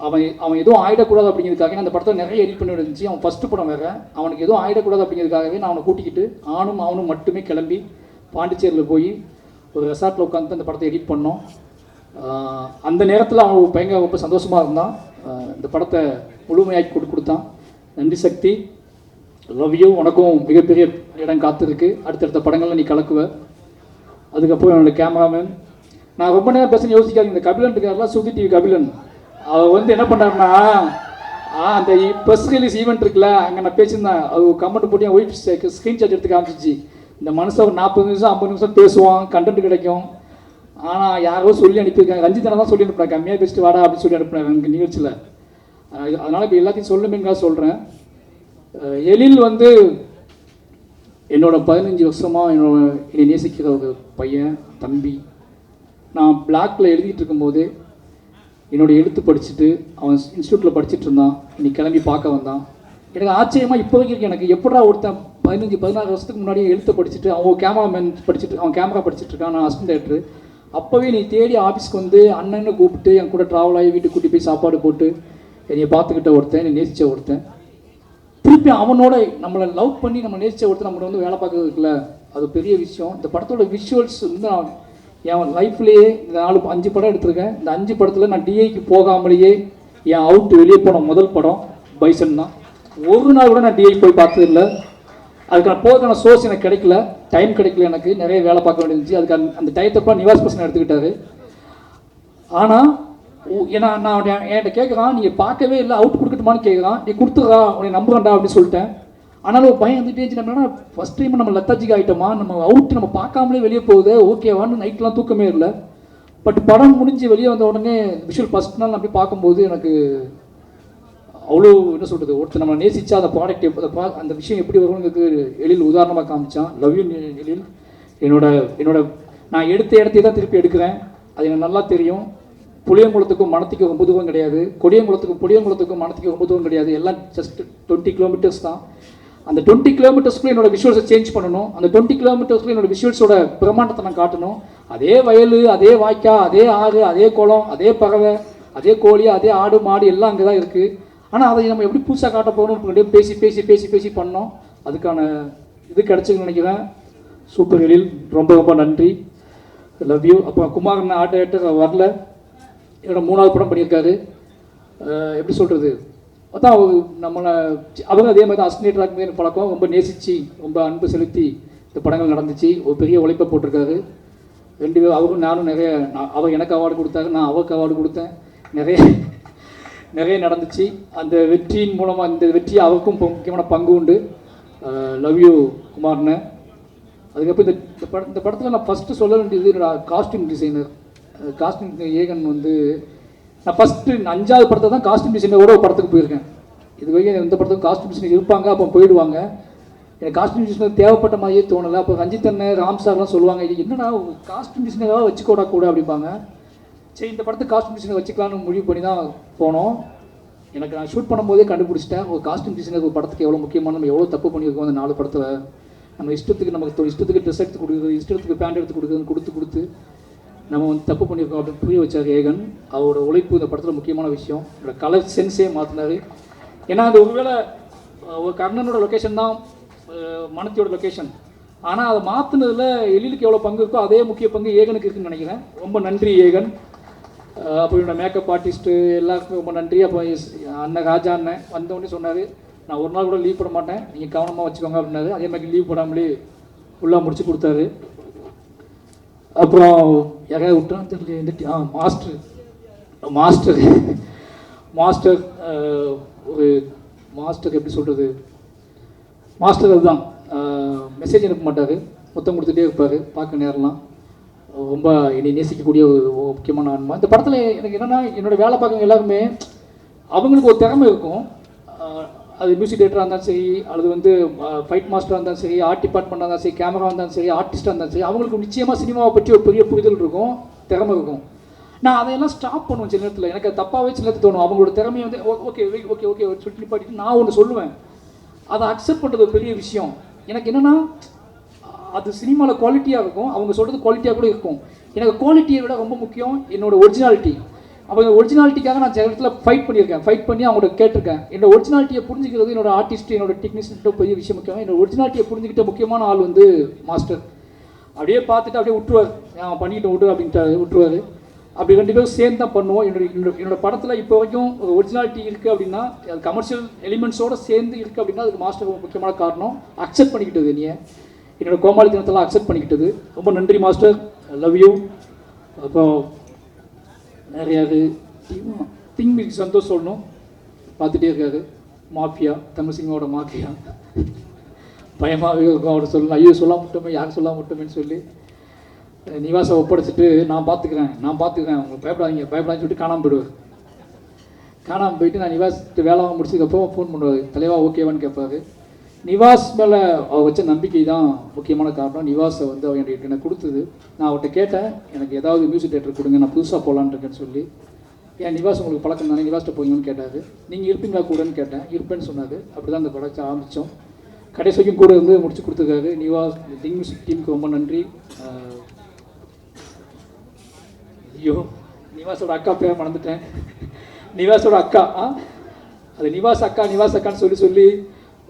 அவன் எதுவும் ஆகிடக்கூடாது அப்படிங்கிறதுக்காக அந்த படத்தை நிறைய எடிட் பண்ணி இருந்துச்சு. அவன் ஃபஸ்ட்டு படம் வேறு, அவனுக்கு எதுவும் ஆகிடக்கூடாது அப்படிங்கிறதுக்காகவே நான் அவனை கூட்டிக்கிட்டு அவனும் மட்டுமே கிளம்பி பாண்டிச்சேரியில் போய் ஒரு ரெசார்ட்டில் உட்காந்து அந்த படத்தை எடிட் பண்ணோம். அந்த நேரத்தில் அவன் பையன் ரொம்ப சந்தோஷமாக இருந்தான். இந்த படத்தை முழுமையாக்கி கொடுத்தான். நன்றி சக்தி, லவ் யூ. உனக்கும் மிகப்பெரிய இடம் காத்திருக்கு, அடுத்தடுத்த படங்களில் நீ கலக்குவ. அதுக்கப்புறம் என்னோடய கேமராமேன், நான் ரொம்ப நேரம் பேச யோசிக்காது. இந்த கபிலன் இருக்காருலாம், சுகி டிவி கபிலன், அவர் என்ன பண்ணாருன்னா அந்த ப்ரெஸ் ரிலீஸ் ஈவெண்ட் இருக்குல்ல, அங்கே நான் பேசியிருந்தேன். அது கமெண்ட் போட்டு என் ஒய்ஃப் ஸ்க்ரீன்ஷாட் எடுத்து காமிச்சிச்சு. இந்த மனுஷன் ஒரு 40 நிமிஷம் 50 நிமிஷம் பேசுவான், கண்டென்ட் கிடைக்கும். ஆனால் யாரோ சொல்லி அனுப்பியிருக்காங்க, ரஞ்சிதனை தான் சொல்லி அனுப்புனாங்க, கம்மியாக பேசிட்டு வாடா அப்படின்னு சொல்லி அனுப்புனாங்க எனக்கு நிகழ்ச்சியில். அதனால் இப்போ எல்லாத்தையும் சொல்லுமேங்க சொல்கிறேன். எழில் என்னோட 15 வருஷமாக என்னை நேசிக்கிற ஒரு பையன், தம்பி. நான் பிளாக்ல எழுதிட்டு இருக்கும்போது என்னோடய எழுத்து படிச்சுட்டு அவன் இன்ஸ்டியூட்டில் படிச்சுட்டு இருந்தான். இன்னைக்கு கிளம்பி பார்க்க வந்தான். எனக்கு ஆச்சரியமாக இப்போ வரைக்கும் எனக்கு எப்படா ஒருத்தன் 15-16 வருஷத்துக்கு முன்னாடி எழுத்து படிச்சுட்டு அவன் கேமரா படிச்சுட்டு இருக்கான், நான் அசிஸ்டன்ட் டைரக்டர். அப்போவே நீ தேடி ஆஃபீஸ்க்கு அண்ணன்னு கூப்பிட்டு என் கூட ட்ராவல் ஆகி வீட்டுக்கு கூட்டி போய் சாப்பாடு போட்டு என்னை பார்த்துக்கிட்ட ஒருத்தன், என்னை நேசித்த ஒருத்தன், திருப்பி அவனோட நம்மளை லவ் பண்ணி நம்ம நேசித்த ஒருத்தன் நம்மளை வேலை பார்க்கறது இருக்குல்ல, அது பெரிய விஷயம். இந்த படத்தோட விஷுவல்ஸ் என் லைஃப்லேயே இந்த 5 படம் எடுத்திருக்கேன். இந்த 5 படத்தில் நான் டிஐக்கு போகாமலேயே என் அவுட் வெளியே போன முதல் படம் பைசன் தான். ஒரு நாள் கூட நான் டிஐ போய் பார்த்ததில்லை. அதுக்கான போகிறதுக்கான சோர்ஸ் எனக்கு கிடைக்கல, டைம் கிடைக்கல, எனக்கு நிறைய வேலை பார்க்க வேண்டியிருந்துச்சு. அதுக்கு அந்த டயத்தப்போ நிவாஸ் பர்சன் எடுத்துக்கிட்டாரு. ஆனால் நான் என்கிட்ட கேட்குறான், நீங்கள் பார்க்கவே இல்லை, அவுட் கொடுக்கட்டுமான்னு கேட்குறான். நீ கொடுத்துறா, உன்னை நம்புறேன்டா அப்படின்னு சொல்லிட்டேன். ஆனாலும் ஒரு பையன் என்னன்னா ஃபஸ்ட் டைம் நம்ம லத்தாஜிக்கு ஆகிட்டோமா, நம்ம அவுட் நம்ம பார்க்காமலே வெளியே போகுது, ஓகேவான்னு நைட்லாம் தூக்கமே இல்லை. பட் படம் முடிஞ்சு வெளியே வந்த உடனே விஷுவல் ஃபஸ்ட் நாள் அப்படி பார்க்கும்போது எனக்கு அவ்வளோ என்ன சொல்கிறது, ஒருத்தர் நம்ம நேசிச்சா அந்த ப்ராடக்ட் அந்த விஷயம் எப்படி வரும்னுக்கு எழில் உதாரணமாக காமிச்சான். லவ் யூ எழில். என்னோட நான் எடுத்த இடத்தையே தான் திருப்பி எடுக்கிறேன், அது எனக்கு நல்லா தெரியும். புளியங்குளத்துக்கும் மணத்திக்கு ரொம்ப தூரம் கிடையாது, புளியங்குளத்துக்கும் மணத்திக்கு ரொம்ப தூரம் கிடையாது, எல்லாம் ஜஸ்ட் 20 கிலோமீட்டர்ஸ் தான். அந்த 20 கிலோமீட்டர்ஸ்க்குள்ளே என்னோட விஷுவல்ஸை சேஞ்ச் பண்ணணும். அந்த 20 கிலோமீட்டர்ஸ்க்குள்ளே என்னோட விஷுவல்ஸோட பிரமாண்டத்தை நான் காட்டணும். அதே வயல், அதே வாய்க்கா, அதே ஆறு, அதே குளம், அதே பறவை, அதே கோழி, அதே ஆடு மாடு எல்லாம் அங்கே தான் இருக்குது. ஆனால் அதை நம்ம எப்படி புதுசாக காட்ட போகணும், பேசி பேசி பேசி பேசி பண்ணோம். அதுக்கான இது கிடச்சின்னு நினைக்கிறேன். சூப்பர் எழில், ரொம்ப ரொம்ப நன்றி, லவ் யூ. அப்போ குமாரன் ஆர்ட் டைரக்டர் வரல, என்னோட 3வது படம் பண்ணியிருக்காரு. எப்படி சொல்கிறது, அதான் அவங்க அதே மாதிரி தான் அசினேட்டராக எனக்கு பழக்கம். ரொம்ப நேசித்து ரொம்ப அன்பு செலுத்தி இந்த படங்கள் நடந்துச்சு. ஒரு பெரிய உழைப்பை போட்டிருக்காரு. 2 பேரும், அவரும் நானும் நிறைய, அவர் எனக்கு அவார்டு கொடுத்தாரு, நான் அவருக்கு அவார்டு கொடுத்தேன். நிறைய நடந்துச்சு. அந்த வெற்றியின் மூலமாக இந்த வெற்றி அவருக்கும் முக்கியமான பங்கு உண்டு. லவ் யூ குமார்னு. அதுக்கப்புறம் இந்த படத்தில் நான் ஃபஸ்ட்டு சொல்ல வேண்டியது என்னோட காஸ்டியூம் டிசைனர். காஸ்டியூம் ஏகன் நான் ஃபஸ்ட்டு 5வது படத்தை தான் காஸ்டியூம் டிசைனரோட ஒரு படத்துக்கு போயிருக்கேன். இது வரைக்கும் எந்த படத்துக்கும் காஸ்டியூம் டிசைனர் இருப்பாங்க, அப்போ போயிடுவாங்க. எனக்கு காஸ்டியூம் டிசைனர் தேவைப்பட்ட மாதிரியே தோணலை. அப்போ ரஞ்சித் அண்ணன், ராம் சார்லாம் சொல்லுவாங்க, இது என்னடா காஸ்டியூம் டிசைனராக வச்சுக்கூடா கூட அப்படிம்பாங்க. சரி, இந்த படத்துக்கு காஸ்டியூம் டிசைனர் வச்சுக்கலான்னு முடிவு பண்ணி தான் போனோம். நான் ஷூட் பண்ணும்போதே கண்டுபிடிச்சிட்டேன், ஒரு காஸ்டியூம் டிசைனர் ஒரு படத்துக்கு எவ்வளோ முக்கியமான, நம்ம எவ்வளோ தப்பு பண்ணியிருக்கோம் அந்த 4 படத்தில். நம்ம இஷ்டத்துக்கு ட்ரெஸ் எடுத்து கொடுக்குறது, இஷ்டத்துக்கு பேண்ட் எடுத்து கொடுக்குறதுன்னு கொடுத்து நம்ம தப்பு பண்ணியிருக்கோம் அப்படின்னு புரிய வச்சார் ஏகன். அவரோட உழைப்பு இந்த படத்தில் முக்கியமான விஷயம். என்னோட கலர் சென்ஸே மாற்றினார். ஏன்னா அது ஒருவேளை ஒரு கர்ணனோட லொக்கேஷன் தான் மணத்தியோட லொக்கேஷன், ஆனால் அதை மாற்றினதில் எழிலுக்கு எவ்வளோ பங்கு இருக்கோ அதே முக்கிய பங்கு ஏகனுக்கு இருக்குன்னு நினைக்கிறேன். ரொம்ப நன்றி ஏகன். அப்போ என்னோட மேக்கப் ஆர்டிஸ்ட்டு எல்லாருக்கும் ரொம்ப நன்றி. அப்போ அண்ணன் ராஜா அண்ணன் வந்தோடனே சொன்னார், நான் ஒரு நாள் கூட லீவ் போட மாட்டேன், நீங்கள் கவனமாக வச்சுக்கோங்க அப்படின்னாரு. அதே மாதிரி லீவ் போடாமலே ஃபுல்லாக முடிச்சு கொடுத்தாரு. அப்புறம் யாரையாவது விட்டான்னு தெரியல, மாஸ்டர் ஒரு மாஸ்டர் எப்படி சொல்கிறது, மாஸ்டர் அதுதான், மெசேஜ் அனுப்ப மாட்டார், முத்தம் கொடுத்துட்டே இருப்பார், பார்க்க நேரம்லாம். ரொம்ப என்னை நேசிக்கக்கூடிய ஒரு முக்கியமான ஆன்மா. இந்த படத்தில் எனக்கு என்னென்னா, என்னோடய வேலை பார்க்குறவங்க எல்லாருமே அவங்களுக்கு ஒரு திறமை இருக்கும். அது மியூசிக் டைரக்டராக இருந்தாலும் சரி, அல்லது ஃபைட் மாஸ்டராக இருந்தாலும் சரி, ஆர்ட் டிபார்ட்மெண்ட்டாக இருந்தாலும் சரி, கேமரா இருந்தாலும் சரி, ஆர்டிஸ்டாக இருந்தாலும் சரி, அவங்களுக்கு நிச்சயமாக சினிமாவை பற்றி ஒரு பெரிய புரிதல் இருக்கும், திறமை இருக்கும். நான் அதையெல்லாம் ஸ்டாப் பண்ணுவேன் சில நேரத்தில். எனக்கு தப்பாகவே சில நேரத்தில் தோணும். அவங்களோட திறமையை வந்து ஓகே ஓகே ஓகே சொல்லி பாட்டிட்டு நான் ஒன்று சொல்லுவேன். அதை அக்செப்ட் பண்ணுறது ஒரு பெரிய விஷயம். எனக்கு என்னென்னா அது சினிமாவில் குவாலிட்டியாக இருக்கும், அவங்க சொல்கிறது குவாலிட்டியாக கூட இருக்கும். எனக்கு குவாலிட்டியை விட ரொம்ப முக்கியம் என்னோட ஒரிஜினாலிட்டி. அவங்க ஒரிஜினாலிட்டிக்காக நான் சில இடத்துல ஃபைட் பண்ணியிருக்கேன், ஃபைட் பண்ணி அவங்கள்ட்ட கேட்டிருக்கேன். என்னோட ஒரிஜினாலிட்டியை புரிஞ்சுக்கிறது என்னோட ஆர்டிஸ்ட் என்னோட டெக்னீஷியன்ட்டு பெரிய விஷயம். முக்கியமாக என்னோட ஒரிஜினாலிட்டியை புரிஞ்சுக்கிட்ட முக்கியமான ஆள் வந்து மாஸ்டர். அப்படியே பார்த்துட்டு அப்படியே விட்டுருவார், நான் பண்ணிக்கிட்டு விட்டு அப்படின்ட்டு விட்டுருவார். அப்படி 2 பேரும் சேர்ந்து தான் பண்ணுவோம். என்னோட படத்தில் இப்போ வரைக்கும் ஒரு ஒரிஜினாலிட்டி இருக்குது அப்படின்னா, அது கமர்ஷியல் எலிமெண்ட்ஸோடு சேர்ந்து இருக்குது அப்படின்னா அதுக்கு மாஸ்டர் முக்கியமான காரணம். அக்செப்ட் பண்ணிக்கிட்டது என்னோட கோமாளித்தனத்தெல்லாம் அக்செப்ட் பண்ணிக்கிட்டது. ரொம்ப நன்றி மாஸ்டர், லவ் யூ. அப்புறம் நிறையாது திங்க் சந்தோஷம் சொல்லணும், பார்த்துட்டே இருக்காரு. மாஃபியா, தமிழ் சினிமாவோட மாஃபியா, பயமாகவே இருக்கும் அவர் சொல்லலாம். ஐயோ சொல்ல முட்டோமே, யார் சொல்ல முட்டோமேன்னு சொல்லி நிவாசை ஒப்படைச்சிட்டு நான் பார்த்துக்கிறேன் உங்களுக்கு பயப்படாதீங்கன்னு சொல்லிட்டு காணாமல் போயிடுவார். காணாமல் போயிட்டு நான் நிவாஸ்ட்டு வேலை முடிச்சதுக்கப்புறம் ஃபோன் பண்ணுவார், தலைவா ஓகேவான்னு கேட்பாரு. நிவாஸ் மேலே அவர் வச்ச நம்பிக்கை தான் முக்கியமான காரணம். நிவாஸை வந்து அவர் எனக்கு கொடுத்தது. நான் அவர்கிட்ட கேட்டேன், எனக்கு ஏதாவது மியூசிக் தேட்டர் கொடுங்க, நான் புதுசாக போகலான்னு இருக்கேன்னு சொல்லி. ஏன் நிவாஸ் உங்களுக்கு பழக்கம் தானே, நிவாஸ்கிட்ட போவீங்கன்னு கேட்டார். நீங்கள் இருப்பீங்களா கூடன்னு கேட்டேன், இருப்பேன்னு சொன்னார். அப்படி தான் அந்த படத்தை ஆரம்பித்தோம். கடைசி வரைக்கும் கூட இருந்து முடிச்சு கொடுத்துருக்காரு. நிவாஸ் திங் மியூசிக் டீமுக்கு ரொம்ப நன்றி. ஐயோ நிவாஸோட அக்கா பேர் மறந்துட்டேன், நிவாஸோட அக்கா, அது நிவாஸ் அக்கான்னு சொல்லி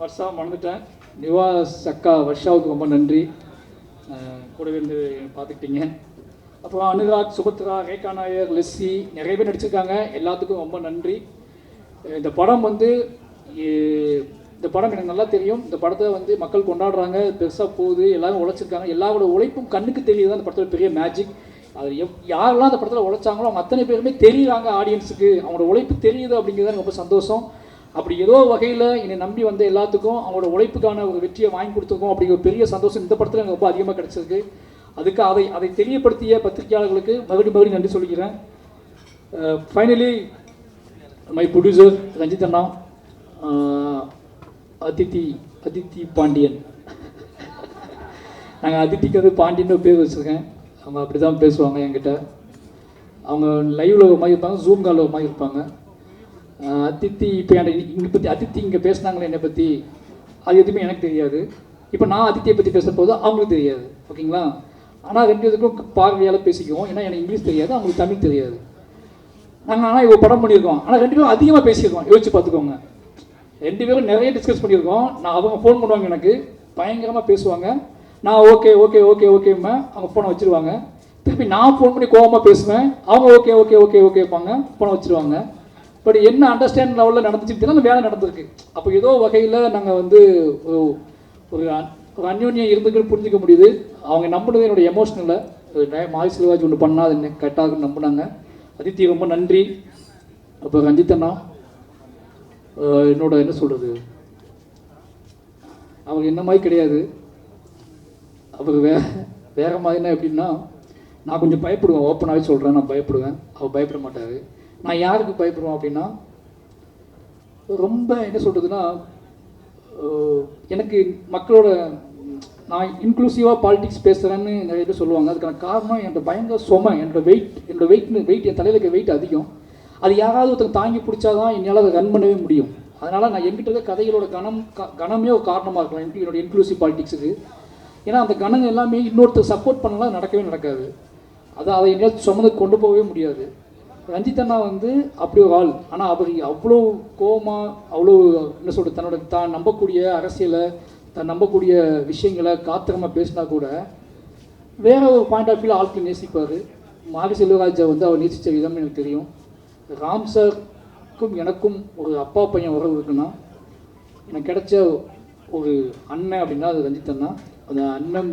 வர்ஷா மறந்துட்டேன். நிவாஸ் அக்கா வர்ஷாவுக்கு ரொம்ப நன்றி, கூடவே இருந்து பார்த்துக்கிட்டீங்க. அப்புறம் அனுராக், சுபத்ரா, ரேகா நாயர், லெஸ்ஸி நிறைய பேர் நடிச்சிருக்காங்க. எல்லாத்துக்கும் ரொம்ப நன்றி. இந்த படம் எனக்கு நல்லா தெரியும். இந்த படத்தை வந்து மக்கள் கொண்டாடுறாங்க, பெருசாக போகுது, எல்லாரும் உழைச்சிருக்காங்க. எல்லாரோட உழைப்பும் கண்ணுக்கு தெரியுது. அந்த படத்தில் பெரிய மேஜிக். அது யாரெல்லாம் அந்த படத்தில் உழைச்சாங்களோ அவங்க அத்தனை பேருமே தெரியுறாங்க ஆடியன்ஸுக்கு, அவங்களோட உழைப்பு தெரியுது அப்படிங்கிறது ரொம்ப சந்தோஷம். அப்படி ஏதோ வகையில் என்னை நம்பி வந்த எல்லாத்துக்கும் அவங்களோட உழைப்புக்கான ஒரு வெற்றியை வாங்கி கொடுத்துருக்கோம் அப்படிங்கிற ஒரு பெரிய சந்தோஷம் இந்த படத்தில் எனக்கு ரொம்ப அதிகமாக கிடச்சிருக்கு. அதுக்கு அதை தெரியப்படுத்திய பத்திரிகையாளர்களுக்கு மறுபடியும் நன்றி சொல்லிக்கிறேன். ஃபைனலி மை ப்ரொடியூசர் ரஞ்சித் அண்ணா, அதித்தி பாண்டியன். நாங்கள் அதித்திக்கு வந்து பாண்டியன்னு பேர் வச்சுருக்கேன். அவங்க அப்படி தான் பேசுவாங்க என்கிட்ட. அவங்க லைவில் ஒரு மாதிரி இருப்பாங்க, ஜூம் காலில் ஒரு மாதிரி இருப்பாங்க. அதித்தி இப்போ இங்கே பற்றி அதித்தி இங்கே பேசுனாங்களே என்னை பற்றி, அது எதுவுமே எனக்கு தெரியாது. இப்போ நான் அதித்தியை பற்றி பேசுகிற போது அவங்களுக்கு தெரியாது, ஓகேங்களா? ஆனால் 2 பேருக்கும் பார்வையால் பேசிக்குவோம். ஏன்னா எனக்கு இங்கிலீஷ் தெரியாது, அவங்களுக்கு தமிழ் தெரியாது. நாங்கள் ஆனால் இவ்வளோ படம் பண்ணியிருக்கோம், ஆனால் 2 பேரும் அதிகமாக பேசியிருக்கோம். யோசிச்சு பார்த்துக்கோங்க, 2 பேரும் நிறைய டிஸ்கஸ் பண்ணியிருக்கோம். அவங்க ஃபோன் பண்ணுவாங்க, எனக்கு பயங்கரமாக பேசுவாங்க. நான் ஓகேம்மா, அவங்க ஃபோனை வச்சுருவாங்க. திருப்பி நான் ஃபோன் பண்ணி கோவமாக பேசுவேன், அவங்க ஓகேப்பாங்க, ஃபோனை வச்சுருவாங்க. பட் என்ன அண்டர்ஸ்டாண்ட் லெவலில் நடந்துச்சுன்னா அந்த வேலை நடந்திருக்கு. அப்போ ஏதோ வகையில் நாங்கள் வந்து ஒரு அந்யோன்யம் இருந்துக்குன்னு புரிஞ்சிக்க முடியுது. அவங்க நம்பினது என்னோடய எமோஷனலில் மாரி செல்வாஜ் ஒன்று பண்ணால் அது என்ன கரெக்டாக நம்பினாங்க. அதித்தி ரொம்ப நன்றி. அப்போ ரஞ்சித் அண்ணா என்னோட என்ன சொல்கிறது, அவங்க என்ன மாதிரி கிடையாது. அவர் வேறு மாதிரினா எப்படின்னா, நான் கொஞ்சம் பயப்படுவேன், ஓப்பனாகவே சொல்கிறேன், நான் பயப்படுவேன். அவர் பயப்பட மாட்டார். நான் யாருக்கு பயப்படுவேன் அப்படின்னா, ரொம்ப என்ன சொல்கிறதுனா, எனக்கு மக்களோட நான் இன்க்ளூசிவாக பாலிடிக்ஸ் பேசுகிறேன்னு நிறைய பேர் சொல்லுவாங்க. அதுக்கான காரணம் என்னோட பயங்கர சுமை, என்னோட வெயிட் என் தலையில் இருக்க வெயிட் அதிகம். அது யாராவது ஒருத்தர் தாங்கி பிடிச்சாதான் என்னால் அதை ரன் பண்ணவே முடியும். அதனால் நான் என்கிட்ட இருக்க கதைகளோட கணமே ஒரு காரணமாக இருக்கலாம் என்னோட இன்க்ளூசிவ் பாலிடிக்ஸுக்கு. ஏன்னா அந்த கணங்க எல்லாமே இன்னொருத்தர் சப்போர்ட் பண்ணலாம் நடக்கவே நடக்காது. அதை எங்கேயாவது சுமந்து கொண்டு போகவே முடியாது. ரஞ்சித் அண்ணா வந்து அப்படி ஒரு ஆள். ஆனால் அவர் அவ்வளோ கோபமாக, அவ்வளோ என்ன சொல்கிறது, தான் நம்பக்கூடிய அரசியலை, தான் நம்பக்கூடிய விஷயங்களை காத்திரமாக பேசினா கூட வேற ஒரு பாயிண்ட் ஆஃப் வியூவில் ஆட்கள் நேசிப்பார். மாரி செல்வராஜை வந்து அவர் நேசித்த விதம் எனக்கு தெரியும். ராம் சாருக்கும் எனக்கும் ஒரு அப்பா பையன் உறவு இருக்குன்னா, எனக்கு கிடைச்ச ஒரு அண்ணன் அப்படின்னா அது ரஞ்சித் அண்ணா. அந்த அண்ணன்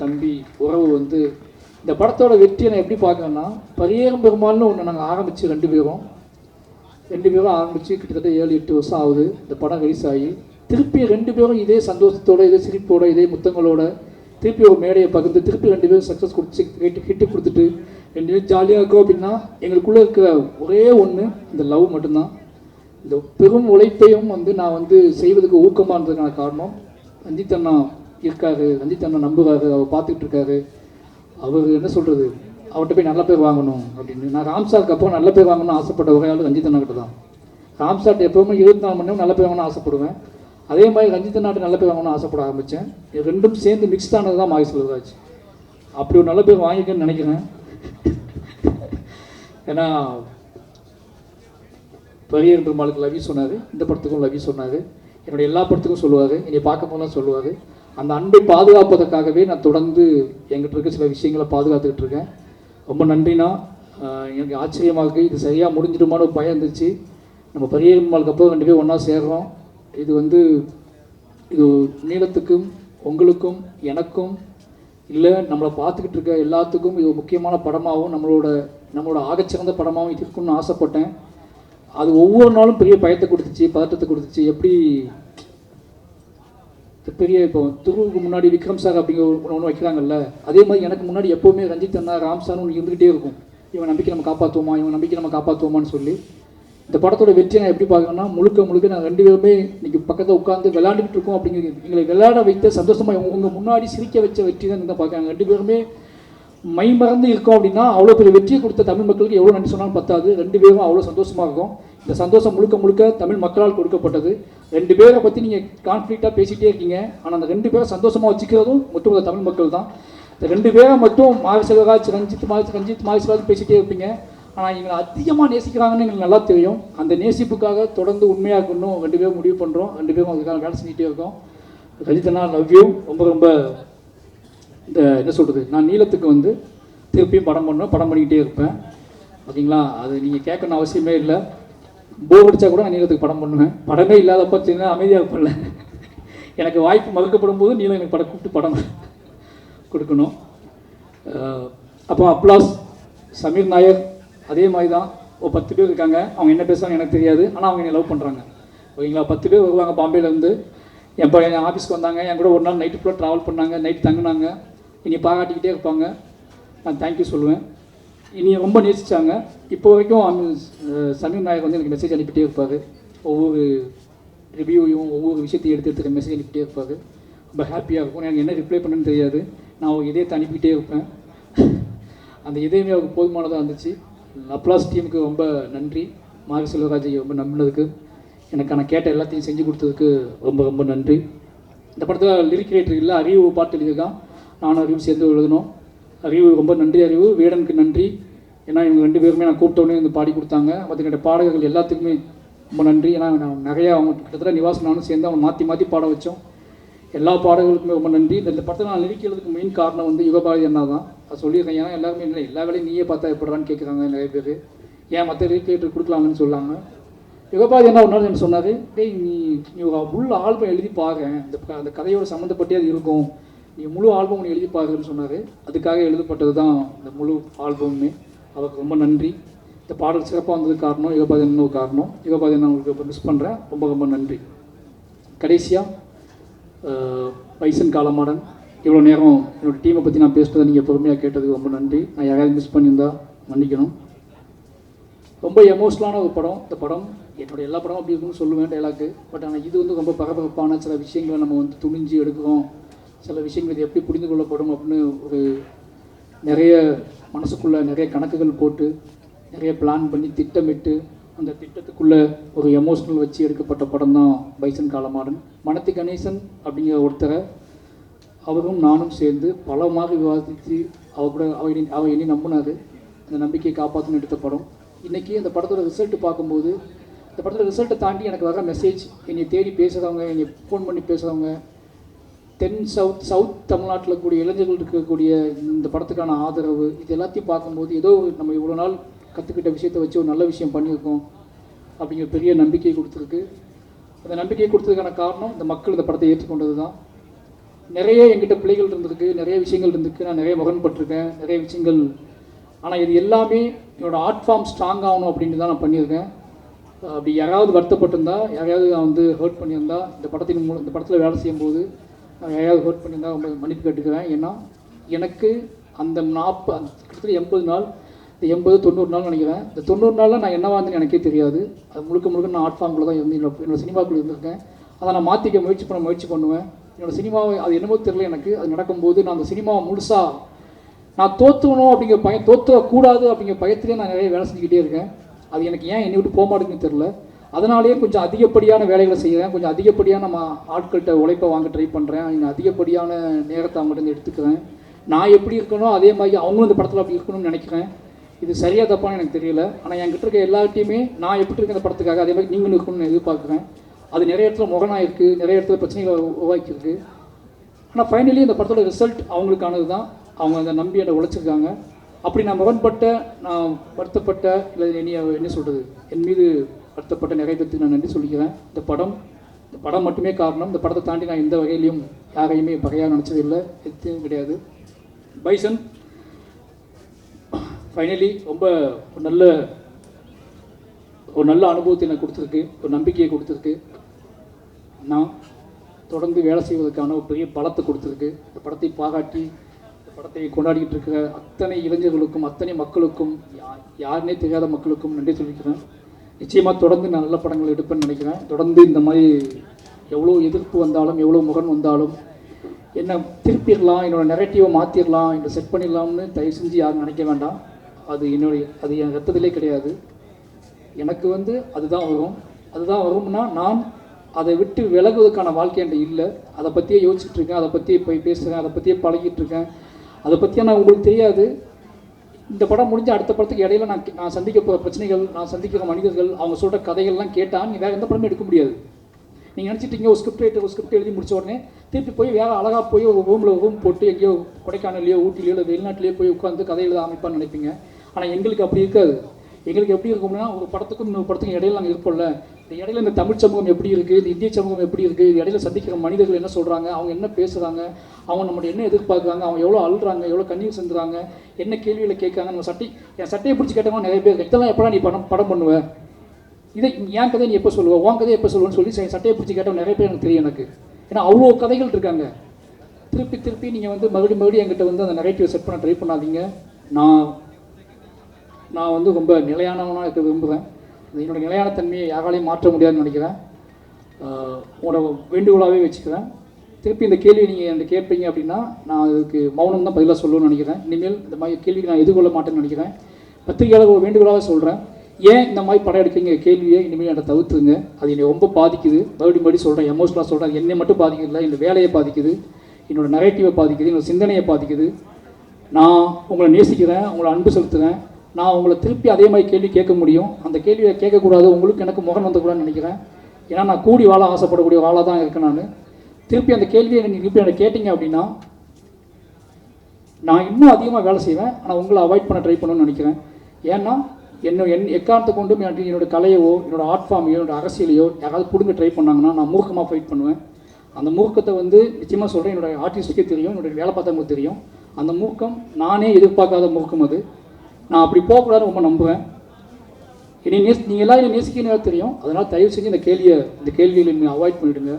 தம்பி உறவு வந்து இந்த படத்தோட வெற்றியை நான் எப்படி பார்க்குறேன்னா, பரியேறும் பெருமாள்னு ஒன்று நாங்கள் ஆரம்பித்து 2 பேரும் ஆரம்பித்து கிட்டத்தட்ட 7-8 வருஷம் ஆகுது. இந்த படம் ரிலீஸ் ஆகி திருப்பி 2 பேரும் இதே சந்தோஷத்தோட, இதே சிரிப்போட, இதே முத்தங்களோட திருப்பி ஒரு மேடையை பகிர்ந்து திருப்பி 2 பேரும் சக்ஸஸ் ஹிட்டு கொடுத்துட்டு 2 பேரும் ஜாலியாக இருக்கும். அப்படின்னா எங்களுக்குள்ளே இருக்கிற ஒரே ஒன்று இந்த லவ் மட்டும்தான். இந்த பெரும் உழைப்பையும் வந்து நான் வந்து செய்வதுக்கு ஊக்கமாக இருந்ததுக்கான காரணம் ரஞ்சித் அண்ணா இருக்காரு. ரஞ்சித் அண்ணா நம்புகிறாரு, அவர் பார்த்துக்கிட்டு இருக்காரு. அவர் என்ன சொல்கிறது, அவர்கிட்ட போய் நல்ல பேர் வாங்கணும் அப்படின்னு. நான் ராம்சாருக்கு அப்புறம் நல்ல பேர் வாங்கணும்னு ஆசைப்பட்ட ஒரே ஆள் ரஞ்சித் அண்ணாக்கிட்ட தான். ராம்சார்ட்ட எப்போவுமே 24 மணி நேரம் நல்ல பேர் வாங்கணும்னு ஆசைப்படுவேன். அதே மாதிரி ரஞ்சித் அண்ணாட்ட நல்ல பேர் வாங்கணும்னு ஆசைப்பட ஆரம்பித்தேன். இது ரெண்டும் சேர்ந்து மிக்ஸ் ஆனது தான் மாரி செல்வராஜ். அப்படி ஒரு நல்ல பேர் வாங்கிக்கன்னு நினைக்கிறேன். ஏன்னா பெரிய பெருமாளுக்கு லவி சொன்னார், இந்த படத்துக்கும் லவி சொன்னார், என்னுடைய எல்லா படத்துக்கும் சொல்லுவார், என்னை பார்க்க போனால் சொல்லுவார். அந்த அன்பை பாதுகாப்பதற்காகவே நான் தொடர்ந்து எங்கிட்ட இருக்க சில விஷயங்களை பாதுகாத்துக்கிட்டு இருக்கேன். ரொம்ப நன்றிண்ணா. எனக்கு ஆச்சரியமாக இருக்குது. இது சரியாக முடிஞ்சிடுமான ஒரு பயம் இருந்துச்சு. நம்ம பெரிய பெருமாளுக்கு அப்புறம் 2 பேரும் ஒன்றா சேர்றோம். இது நீளத்துக்கும் உங்களுக்கும் எனக்கும் இல்லை நம்மளை பார்த்துக்கிட்டு இருக்க எல்லாத்துக்கும் இது ஒரு முக்கியமான படமாகவும் நம்மளோட ஆகச்சிறந்த படமாகவும் இது இருக்குன்னு ஆசைப்பட்டேன். அது ஒவ்வொரு நாளும் பெரிய பயத்தை கொடுத்துச்சு, பதட்டத்தை கொடுத்துச்சு. எப்படி பெரிய இப்போ துருவுக்கு முன்னாடி விக்ரம் சார் அப்படிங்கிற ஒன்று வைக்கிறாங்கல்ல, அதே மாதிரி எனக்கு முன்னாடி எப்போவுமே ரஞ்சித் அண்ணா, ராம் சார்னு ஒன்று இருந்துகிட்டே இருக்கும். இவன் நம்பிக்கை நம்ம காப்பாற்றுவோமான்னு சொல்லி. இந்த படத்தோட வெற்றியை நான் எப்படி பார்க்குறேன்னா, முழுக்க நான் 2 பேருமே இன்றைக்கி பக்கத்தில் உட்காந்து விளையாண்டுக்கிட்டு இருக்கோம். அப்படிங்கிறது எங்களை விளையாட வைத்த சந்தோஷமாக உங்கள் முன்னாடி சிரிக்க வச்ச வெற்றி தான் இந்த பார்க்குறாங்க. 2 பேருமே மை மறந்து இருக்கோம் அப்படின்னா அவ்வளோ பெரிய வெற்றியை கொடுத்த தமிழ் மக்களுக்கு எவ்வளோ நன்றி சொன்னாலும் பத்தாது. 2 பேரும் அவ்வளோ சந்தோஷமாக இருக்கும். இந்த சந்தோஷம் முழுக்க தமிழ் மக்களால் கொடுக்கப்பட்டது. 2 பேரை பற்றி நீங்கள் கான்ஃப்ளிக்டாக பேசிகிட்டே இருக்கீங்க. ஆனால் அந்த 2 பேரை சந்தோஷமாக வச்சுக்கிறதும் ஒட்டுமொத்த தமிழ் மக்கள் தான். இந்த 2 பேரை மட்டும் மாரி செல்வராஜ், ரஞ்சித் மாரி செல்வராஜ் பேசிகிட்டே இருப்பீங்க. ஆனால் எங்களை அதிகமாக நேசிக்கிறாங்கன்னு எங்களுக்கு நல்லா தெரியும். அந்த நேசிப்புக்காக தொடர்ந்து உண்மையாக இருக்கணும் 2 பேரும் முடிவு பண்ணுறோம். 2 பேரும் அதுக்காக வேலை செஞ்சுட்டே இருக்கோம். ரஞ்சித் அண்ணா, லவ் யூ. ரொம்ப இந்த என்ன சொல்கிறது, நான் நீளத்துக்கு வந்து திருப்பியும் படம் பண்ணிக்கிட்டே இருப்பேன். ஓகேங்களா? அது நீங்கள் கேட்கணும் அவசியமே இல்லை. போர் அடித்தா கூட நான் நீளத்துக்கு படம் பண்ணுவேன். படமே இல்லாதப்ப சின்ன அமைதியாக இருப்பேன்ல, எனக்கு வாய்ப்பு மறுக்கப்படும் போது நீளம் எனக்கு கூப்பிட்டு படம் கொடுக்கணும். அப்போ அப்ளாஸ் சமீர் நாயர் அதே மாதிரி தான். ஒரு 10 பேர் இருக்காங்க. அவங்க என்ன பேசுவாங்க எனக்கு தெரியாது, ஆனால் அவங்க என்னை லவ் பண்ணுறாங்க. ஓகேங்களா? 10 பேர் வருவாங்க பாம்பேலேருந்து. என் ஆஃபீஸ்க்கு வந்தாங்க. என் கூட ஒரு நாள் நைட்டு ஃபுல்லாக ட்ராவல் பண்ணாங்க, நைட்டு தங்கினாங்க. இனி பாராட்டிக்கிட்டே இருப்பாங்க. நான் தேங்க்யூ சொல்லுவேன். இனி ரொம்ப நேசித்தாங்க. இப்போ வரைக்கும் சமீர் நாயக் வந்து எனக்கு மெசேஜ் அனுப்பிட்டே இருப்பார். ஒவ்வொரு ரிவ்யூவையும் ஒவ்வொரு விஷயத்தையும் எடுத்து மெசேஜ் அனுப்பிட்டே இருப்பார். ரொம்ப ஹாப்பியாக இருக்கும். எனக்கு என்ன ரிப்ளை பண்ணுன்னு தெரியாது. நான் ஒரு இதயத்தை அனுப்பிக்கிட்டே இருப்பேன். அந்த இதயமே அவருக்கு போதுமானதாக இருந்துச்சு. அப்ளாஸ் டீமுக்கு ரொம்ப நன்றி. மாரி செல்வராஜை ரொம்ப நம்பினதுக்கு, எனக்கான கேட்ட எல்லாத்தையும் செஞ்சு கொடுத்ததுக்கு ரொம்ப நன்றி. இந்த படத்தில் லிரிக் ரைட்டர் இல்லை, அறிவு பாட்டு எழுதியிருக்கான். நானும் அறிவு சேர்ந்து எழுதணும். அறிவு ரொம்ப நன்றி. அறிவு வீடனுக்கு நன்றி. ஏன்னா இவங்க 2 பேருமே நான் கூப்பிட்டோன்னே வந்து பாடி கொடுத்தாங்க. மற்ற பாடகர்கள் எல்லாத்துக்குமே ரொம்ப நன்றி. ஏன்னா நான் நிறையா அவங்க கிட்டத்தட்ட நிவாசம் நானும் சேர்ந்து அவங்க மாற்றி பாட வச்சோம். எல்லா பாடல்களுக்குமே ரொம்ப நன்றி. இந்த படத்தில் நான் லிரிக் எழுதுக்கு மெயின் காரணம் வந்து யுகபாரதி அண்ணா தான். அது சொல்லியிருக்கேன். ஏன்னா எல்லாருமே இல்லை, எல்லா வேலையும் நீயே பார்த்தா எப்படிறான்னு கேட்குறாங்க நிறைய பேர். ஏன் மற்ற லிரிக் ரைட்டர் கொடுக்கலாங்கன்னு சொல்லாங்க. யுகபாரதி என்ன ஒரு நாள் என்ன சொன்னார், டேய் நீ உள்ள ஆல்பம் எழுதி பாரு, அந்த கதையோட சம்மந்தப்பட்டே அது இருக்கும், நீ முழு ஆல்பம் நீ எழுதி பாருன்னு சொன்னார். அதுக்காக எழுதப்பட்டது தான் இந்த முழு ஆல்பமுமே. அவருக்கு ரொம்ப நன்றி. இந்த பாடல் சிறப்பாக வந்ததுக்கு காரணம் யுகபாரதி அண்ணன் ஒரு காரணம். யுகபாரதி அண்ணன் உங்களுக்கு ரொம்ப மிஸ் பண்ணுறேன். ரொம்ப நன்றி. கடைசியாக பைசன் காலமாடன், இவ்வளோ நேரம் என்னோடய டீமை பற்றி நான் பேசுகிறத நீங்கள் பொறுமையாக கேட்டதுக்கு ரொம்ப நன்றி. நான் யாராவது மிஸ் பண்ணியிருந்தால் மன்னிக்கணும். ரொம்ப எமோஷ்னலான ஒரு படம். இந்த படம் என்னோடய எல்லா படமும் அப்படி இருக்குன்னு சொல்லுவேன் டைலாக்கு. பட் ஆனால் இது வந்து ரொம்ப பரபரப்பான சில விஷயங்களை நம்ம வந்து துணிஞ்சு எடுக்கிறோம். சில விஷயங்கள் இது எப்படி புரிந்து கொள்ளப்படும் அப்படின்னு ஒரு நிறைய மனசுக்குள்ளே நிறைய கணக்குகள் போட்டு நிறைய பிளான் பண்ணி திட்டமிட்டு அந்த திட்டத்துக்குள்ளே ஒரு எமோஷ்னல் வச்சு எடுக்கப்பட்ட படம் தான் பைசன் காலமாடன். மனத்தி கணேசன் அப்படிங்கிற ஒருத்தரை அவரும் நானும் சேர்ந்து பல மாதிரி விவாதித்து அவர் என்னை நம்பினார். அந்த நம்பிக்கையை காப்பாற்றணும் எடுத்த படம். இன்றைக்கி அந்த படத்தோட ரிசல்ட்டு பார்க்கும்போது, இந்த படத்தோட ரிசல்ட்டை தாண்டி எனக்கு வர மெசேஜ், என்னை தேடி பேசுகிறவங்க, என்னை ஃபோன் பண்ணி பேசுகிறவங்க, சவுத் தமிழ்நாட்டில் கூடிய இளைஞர்கள் இருக்கக்கூடிய இந்த படத்துக்கான ஆதரவு, இது எல்லாத்தையும் பார்க்கும்போது ஏதோ நம்ம இவ்வளோ நாள் கற்றுக்கிட்ட விஷயத்தை வச்சு ஒரு நல்ல விஷயம் பண்ணியிருக்கோம் அப்படிங்கிற பெரிய நம்பிக்கை கொடுத்துருக்கு. அந்த நம்பிக்கையை கொடுத்ததுக்கான காரணம் இந்த மக்கள் இந்த படத்தை ஏற்றுக்கொண்டது தான். நிறைய எங்கிட்ட பிள்ளைகள் இருந்திருக்கு, நிறைய விஷயங்கள் இருந்திருக்கு, நான் நிறைய முரண்பட்டிருக்கேன், நிறைய விஷயங்கள். ஆனால் இது எல்லாமே என்னோடய ஆர்ட் ஃபார்ம் ஸ்ட்ராங் ஆகணும் அப்படின்னு தான் நான் பண்ணியிருக்கேன். அப்படி யாராவது வருத்தப்பட்டிருந்தா, யாரையாவது நான் வந்து ஹர்ட் பண்ணியிருந்தா, இந்த படத்தில் வேலை செய்யும்போது நான் யாரையாவது ஹர்ட் பண்ணியிருந்தா ரொம்ப மன்னிப்பு கேட்டுக்கிறேன். ஏன்னா எனக்கு அந்த கிட்டத்தட்ட 80 நாள், இந்த 80-90 நாள் நினைக்கிறேன். இந்த 90 நாளில் நான் என்னவா இருந்தேன்னு எனக்கே தெரியாது. அது முழுக்க நான் ஆர்ட் ஃபார்முக்குள்ளே தான் இருந்து என்னோடய சினிமாக்குள்ளே இருந்திருக்கேன். அதை நான் மாற்றிக்க முயற்சி பண்ணுவேன். என்னோடய சினிமாவை அது என்னமோ தெரியல எனக்கு. அது நடக்கும்போது நான் அந்த சினிமாவை முழுசாக நான் தோற்றுவணும் அப்படிங்கிற தோற்றக்கூடாது அப்படிங்கிற பயத்திலே நான் நிறைய வேலை செஞ்சுக்கிட்டே இருக்கேன். அது எனக்கு ஏன் என்னை விட்டு போக மாட்டேங்குன்னு தெரில. அதனாலேயே கொஞ்சம் அதிகப்படியான வேலைகளை செய்கிறேன், கொஞ்சம் அதிகப்படியான நம்ம ஆட்கள்கிட்ட உழைப்பை வாங்க ட்ரை பண்ணுறேன், இன்னும் அதிகப்படியான நேரத்தை அவங்ககிட்ட எடுத்துக்கிறேன். நான் எப்படி இருக்கணும் அதே மாதிரி அவங்களும் இந்த படத்தில் அப்படி இருக்கணும்னு நினைக்கிறேன். இது சரியாக தப்பான்னு எனக்கு தெரியல. ஆனால் என்கிட்ட இருக்க எல்லாத்தையுமே நான் எப்படி இருக்க இந்த படத்துக்காக அதே மாதிரி நீங்களும் இருக்கணும்னு எதிர்பார்க்குறேன். அது நிறைய இடத்துல முரணாக இருக்குது, நிறைய இடத்துல பிரச்சனைகளை உருவாக்கியிருக்கு. ஆனால் ஃபைனலி இந்த படத்தோட ரிசல்ட் அவங்களுக்கானது தான். அவங்க அந்த நம்பி என்னை உழைச்சிருக்காங்க. அப்படி நான் முரண்பட்ட, நான் வருத்தப்பட்ட, இல்லை என்ன சொல்கிறது, என் மீது வருத்தப்பட்ட நிறைய பேருக்கு நான் நன்றி சொல்லிக்கிறேன். இந்த படம் மட்டுமே காரணம். இந்த படத்தை தாண்டி நான் எந்த வகையிலையும் யாரையுமே பகையாக நினச்சதில்லை, எதுவும் கிடையாது. பைசன் ஃபைனலி ரொம்ப ஒரு நல்ல அனுபவத்தை எனக்கு கொடுத்துருக்கு, ஒரு நம்பிக்கையை கொடுத்துருக்கு. நான் தொடர்ந்து வேலை செய்வதற்கான ஒரு பெரிய பலத்தை கொடுத்துருக்கு. இந்த படத்தை பாராட்டி இந்த படத்தை கொண்டாடிக்கிட்டு இருக்கிற அத்தனை இளைஞர்களுக்கும், அத்தனை மக்களுக்கும், யாருன்னே தெரியாத மக்களுக்கும் நன்றி சொல்லிக்கிறேன். நிச்சயமாக தொடர்ந்து நான் நல்ல படங்கள் எடுப்பேன்னு நினைக்கிறேன். தொடர்ந்து இந்த மாதிரி எவ்வளோ எதிர்ப்பு வந்தாலும், எவ்வளோ முரண் வந்தாலும், என்ன திருப்பிடலாம், என்னோடய நெரேட்டிவை மாற்றிடலாம், என்னை செட் பண்ணிடலாம்னு தயவு செஞ்சு யாரும் நினைக்க வேண்டாம். அது என் ரத்தத்திலே கிடையாது. எனக்கு அதுதான் வரும்னா நான் அதை விட்டு விலகுவதற்கான வாழ்க்கை என்கிட்ட இல்லை. அதை பற்றியே யோசிச்சுட்டு இருக்கேன், அதை பற்றியே போய் பேசுகிறேன், அதை பற்றியே பழகிட்டு இருக்கேன். அதை பற்றியே நான் உங்களுக்கு தெரியாது. இந்த படம் முடிஞ்ச அடுத்த படத்துக்கு இடையில நான் சந்திக்க போகிற பிரச்சனைகள், நான் சந்திக்கிற மனிதர்கள், அவங்க சொல்கிற கதைகள்லாம் கேட்டால் நீ வேறு எந்த படமும் எடுக்க முடியாது. நீங்கள் நினச்சிட்டீங்க ஒரு ஸ்கிரிப்ட் எழுதி முடிச்ச உடனே திருப்பி போய் வேறு அழகாக போய் ஒரு ரூம் போட்டு எங்கேயோ கொடைக்கானல்லையோ ஊட்டிலையோ இல்லை வெளிநாட்டிலையோ போய் உட்காந்து கதை எழுத அமைப்பான்னு நினைப்பீங்க. ஆனால் எங்களுக்கு அப்படி இருக்காது. எங்களுக்கு எப்படி இருக்கும்னா, ஒரு படத்துக்கும் இன்னொரு படத்துக்கும் இடையில நாங்கள் இருப்போம்ல, இந்த இடையில இந்த தமிழ் சமூகம் எப்படி இருக்குது, இந்த இந்திய சமூகம் எப்படி இருக்குது, இது இடையில சந்திக்கிற மனிதர்கள் என்ன சொல்கிறாங்க, அவங்க என்ன பேசுகிறாங்க, அவங்க நம்மளோட என்ன எதிர்பார்க்குறாங்க, அவங்க எவ்வளோ அழுறாங்க, எவ்வளோ கண்ணீர் செஞ்சுறாங்க, என்ன கேள்வியில் கேட்குறாங்க. நம்ம என் சட்டையை பிடிச்சி கேட்டவங்க நிறைய பேர் இதெல்லாம் எப்படா நீ படம் பண்ணுவேன், இதை என் கதையை நீ எப்போ சொல்லுவேன், உன் கதையை எப்போ சொல்லுவேன்னு சொல்லி என் சட்டையை பிடிச்சி கேட்டவங்க நிறைய பேர் எனக்கு தெரியும். எனக்கு ஏன்னா அவ்வளோ கதைகள் இருக்காங்க. திருப்பி நீங்கள் மறுபடியும் என்கிட்ட அந்த நெகட்டிவ் செட் பண்ண ட்ரை பண்ணாதீங்க. நான் ரொம்ப நிலையானவனாக இருக்க விரும்புகிறேன். என்னோடய நிலையான தன்மையை யாராலையும் மாற்ற முடியாதுன்னு நினைக்கிறேன். உங்களோட வேண்டுகோளாகவே வச்சுக்கிறேன். திருப்பி இந்த கேள்வி நீங்கள் என்கிட்ட கேட்பீங்க அப்படின்னா நான் அதுக்கு மௌனம் தான் பதிலாக சொல்லணும்னு நினைக்கிறேன். இனிமேல் இந்த மாதிரி கேள்விக்கு நான் எதிர்கொள்ள மாட்டேன்னு நினைக்கிறேன். பத்திரிகையாளர் ஒரு வேண்டுகோளாக சொல்கிறேன், ஏன் இந்த மாதிரி படம் எடுக்கிறீங்க கேள்வியை இனிமேல் என்கிட்ட தவிர்த்துங்க. அது என்னை ரொம்ப பாதிக்குது. மறுபடியும் சொல்கிறேன், எமோஷனலாக சொல்கிறேன். என்னை மட்டும் பாதிக்குதில்லை, இந்த வேலையை பாதிக்குது, என்னோடய நெரேட்டிவை பாதிக்குது, என்னோடய சிந்தனையை பாதிக்குது. நான் உங்களை நேசிக்கிறேன், உங்களை அன்பு செலுத்துகிறேன். நான் உங்களை திருப்பி அதே மாதிரி கேள்வி கேட்க முடியும். அந்த கேள்வியை கேட்கக்கூடாது, உங்களுக்கு எனக்கு முகம் வந்துக்கூடாதுன்னு நினைக்கிறேன். ஏன்னா நான் கூடி வாழ ஆசைப்படக்கூடிய வாழாக தான் இருக்கேன். நான் திருப்பி அந்த கேள்வியை நீங்கள் திருப்பி என்னை கேட்டிங்க அப்படின்னா நான் இன்னும் அதிகமாக வேலை செய்வேன். ஆனால் உங்களை அவாய்ட் பண்ண ட்ரை பண்ணணும்னு நினைக்கிறேன். ஏன்னா எக்காரணத்தை கொண்டும் என்னோடய கலையவோ, என்னோடய ஆர்ட் ஃபார்மையோ, என்னோடய அரசியலையோ யாராவது பிடுங்க ட்ரை பண்ணாங்கன்னா நான் மூர்க்கமாக ஃபைட் பண்ணுவேன். அந்த மூர்க்கத்தை நிச்சயமாக சொல்கிறேன், என்னோடய ஆர்டிஸ்ட்டுக்கே தெரியும், என்னோடய வேலை பார்த்தவங்களுக்கு தெரியும். அந்த மூர்க்கம் நானே எதிர்பார்க்காத மூர்க்கம். அது நான் அப்படி போகக்கூடாதுன்னு ரொம்ப நம்புவேன். நீங்கள் எல்லாம் என்னை நேசிக்கணும் தெரியும். அதனால் தயவு செஞ்சு இந்த கேள்வியில் நீங்கள் அவாய்ட் பண்ணிவிடுங்க.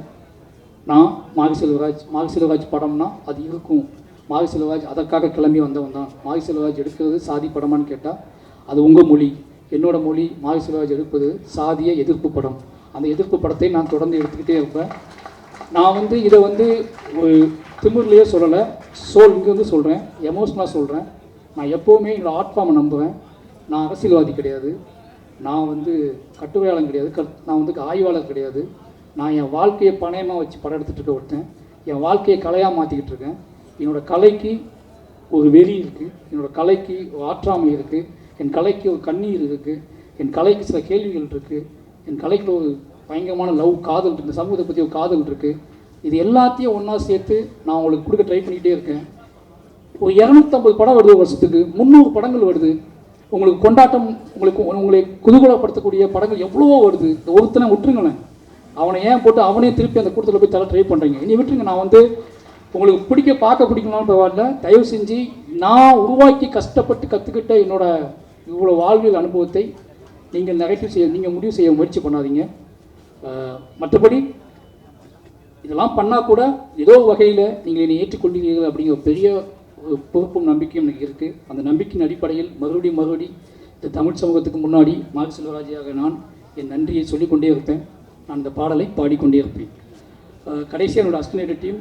நான் மாரி செல்வராஜ் படம்னா அது இருக்கும். மாரி செல்வராஜ் அதற்காக கிளம்பி வந்தவன் தான். மாரி செல்வராஜ் எடுக்கிறது சாதி படமான்னு கேட்டால் அது உங்கள் மொழி. என்னோடய மொழி மாரி செல்வராஜ் எடுப்பது சாதிய எதிர்ப்பு படம். அந்த எதிர்ப்பு படத்தை நான் தொடர்ந்து எடுத்துக்கிட்டே இருப்பேன். நான் இதை ஒரு திமிர்லேயே சொல்லலை, இங்கே சொல்கிறேன், எமோஷனலாக சொல்கிறேன். நான் எப்போவுமே என்னோடய ஆர்ட் ஃபார்மை நம்புவேன். நான் அரசியல்வாதி கிடையாது, நான் கட்டுரையாளன் கிடையாது, நான் ஆய்வாளர் கிடையாது. நான் என் வாழ்க்கையை பணயமாக வச்சு படம் எடுத்துகிட்டு இருக்க ஒருத்தன். என் வாழ்க்கையை கலையாக மாற்றிக்கிட்டு இருக்கேன். என்னோடய கலைக்கு ஒரு வெறி இருக்குது, என்னோடய கலைக்கு ஒரு ஆற்றாமை இருக்குது, என் கலைக்கு ஒரு கண்ணீர் இருக்குது, என் கலைக்கு சில கேள்விகள் இருக்குது, என் கலைக்கு ஒரு பயங்கரமான காதல் இருக்குது, இந்த சமூகத்தை பற்றி ஒரு காதல் இருக்குது. இது எல்லாத்தையும் ஒன்றா சேர்த்து நான் உங்களுக்கு கொடுக்க ட்ரை பண்ணிக்கிட்டே இருக்கேன். ஒரு 250 படம் வருது வருஷத்துக்கு, 300 படங்கள் வருது. உங்களுக்கு கொண்டாட்டம், உங்களை குதூகலப்படுத்தக்கூடிய படங்கள் எவ்வளவோ வருது. இந்த ஒருத்தனை விட்டுருங்களேன், அவனை ஏன் போட்டு அவனே திருப்பி அந்த கூட்டத்தில் போய் ட்ரை பண்ணுறீங்க? இனி விட்டுருங்க. நான் உங்களுக்கு பார்க்க பிடிக்கணும்னு பரவாயில்ல, தயவு செஞ்சு நான் உருவாக்கி கஷ்டப்பட்டு கற்றுக்கிட்ட என்னோட இவ்வளோ வாழ்வியல் அனுபவத்தை நீங்கள் முடிவு செய்ய முயற்சி பண்ணாதீங்க. மற்றபடி இதெல்லாம் பண்ணால் கூட ஏதோ வகையில் நீங்கள் என்னை ஏற்றுக்கொள்கிறீர்கள் அப்படிங்கிற பெரிய பொறுப்பும் நம்பிக்கையும் எனக்கு இருக்குது. அந்த நம்பிக்கையின் அடிப்படையில் மறுபடியும் இந்த தமிழ் சமூகத்துக்கு முன்னாடி மாரி செல்வராஜாக நான் என் நன்றியை சொல்லிக்கொண்டே இருப்பேன். நான் இந்த பாடலை பாடிக்கொண்டே இருப்பேன். கடைசியாக என்னோடய அசிஸ்டன்ட் டீம்,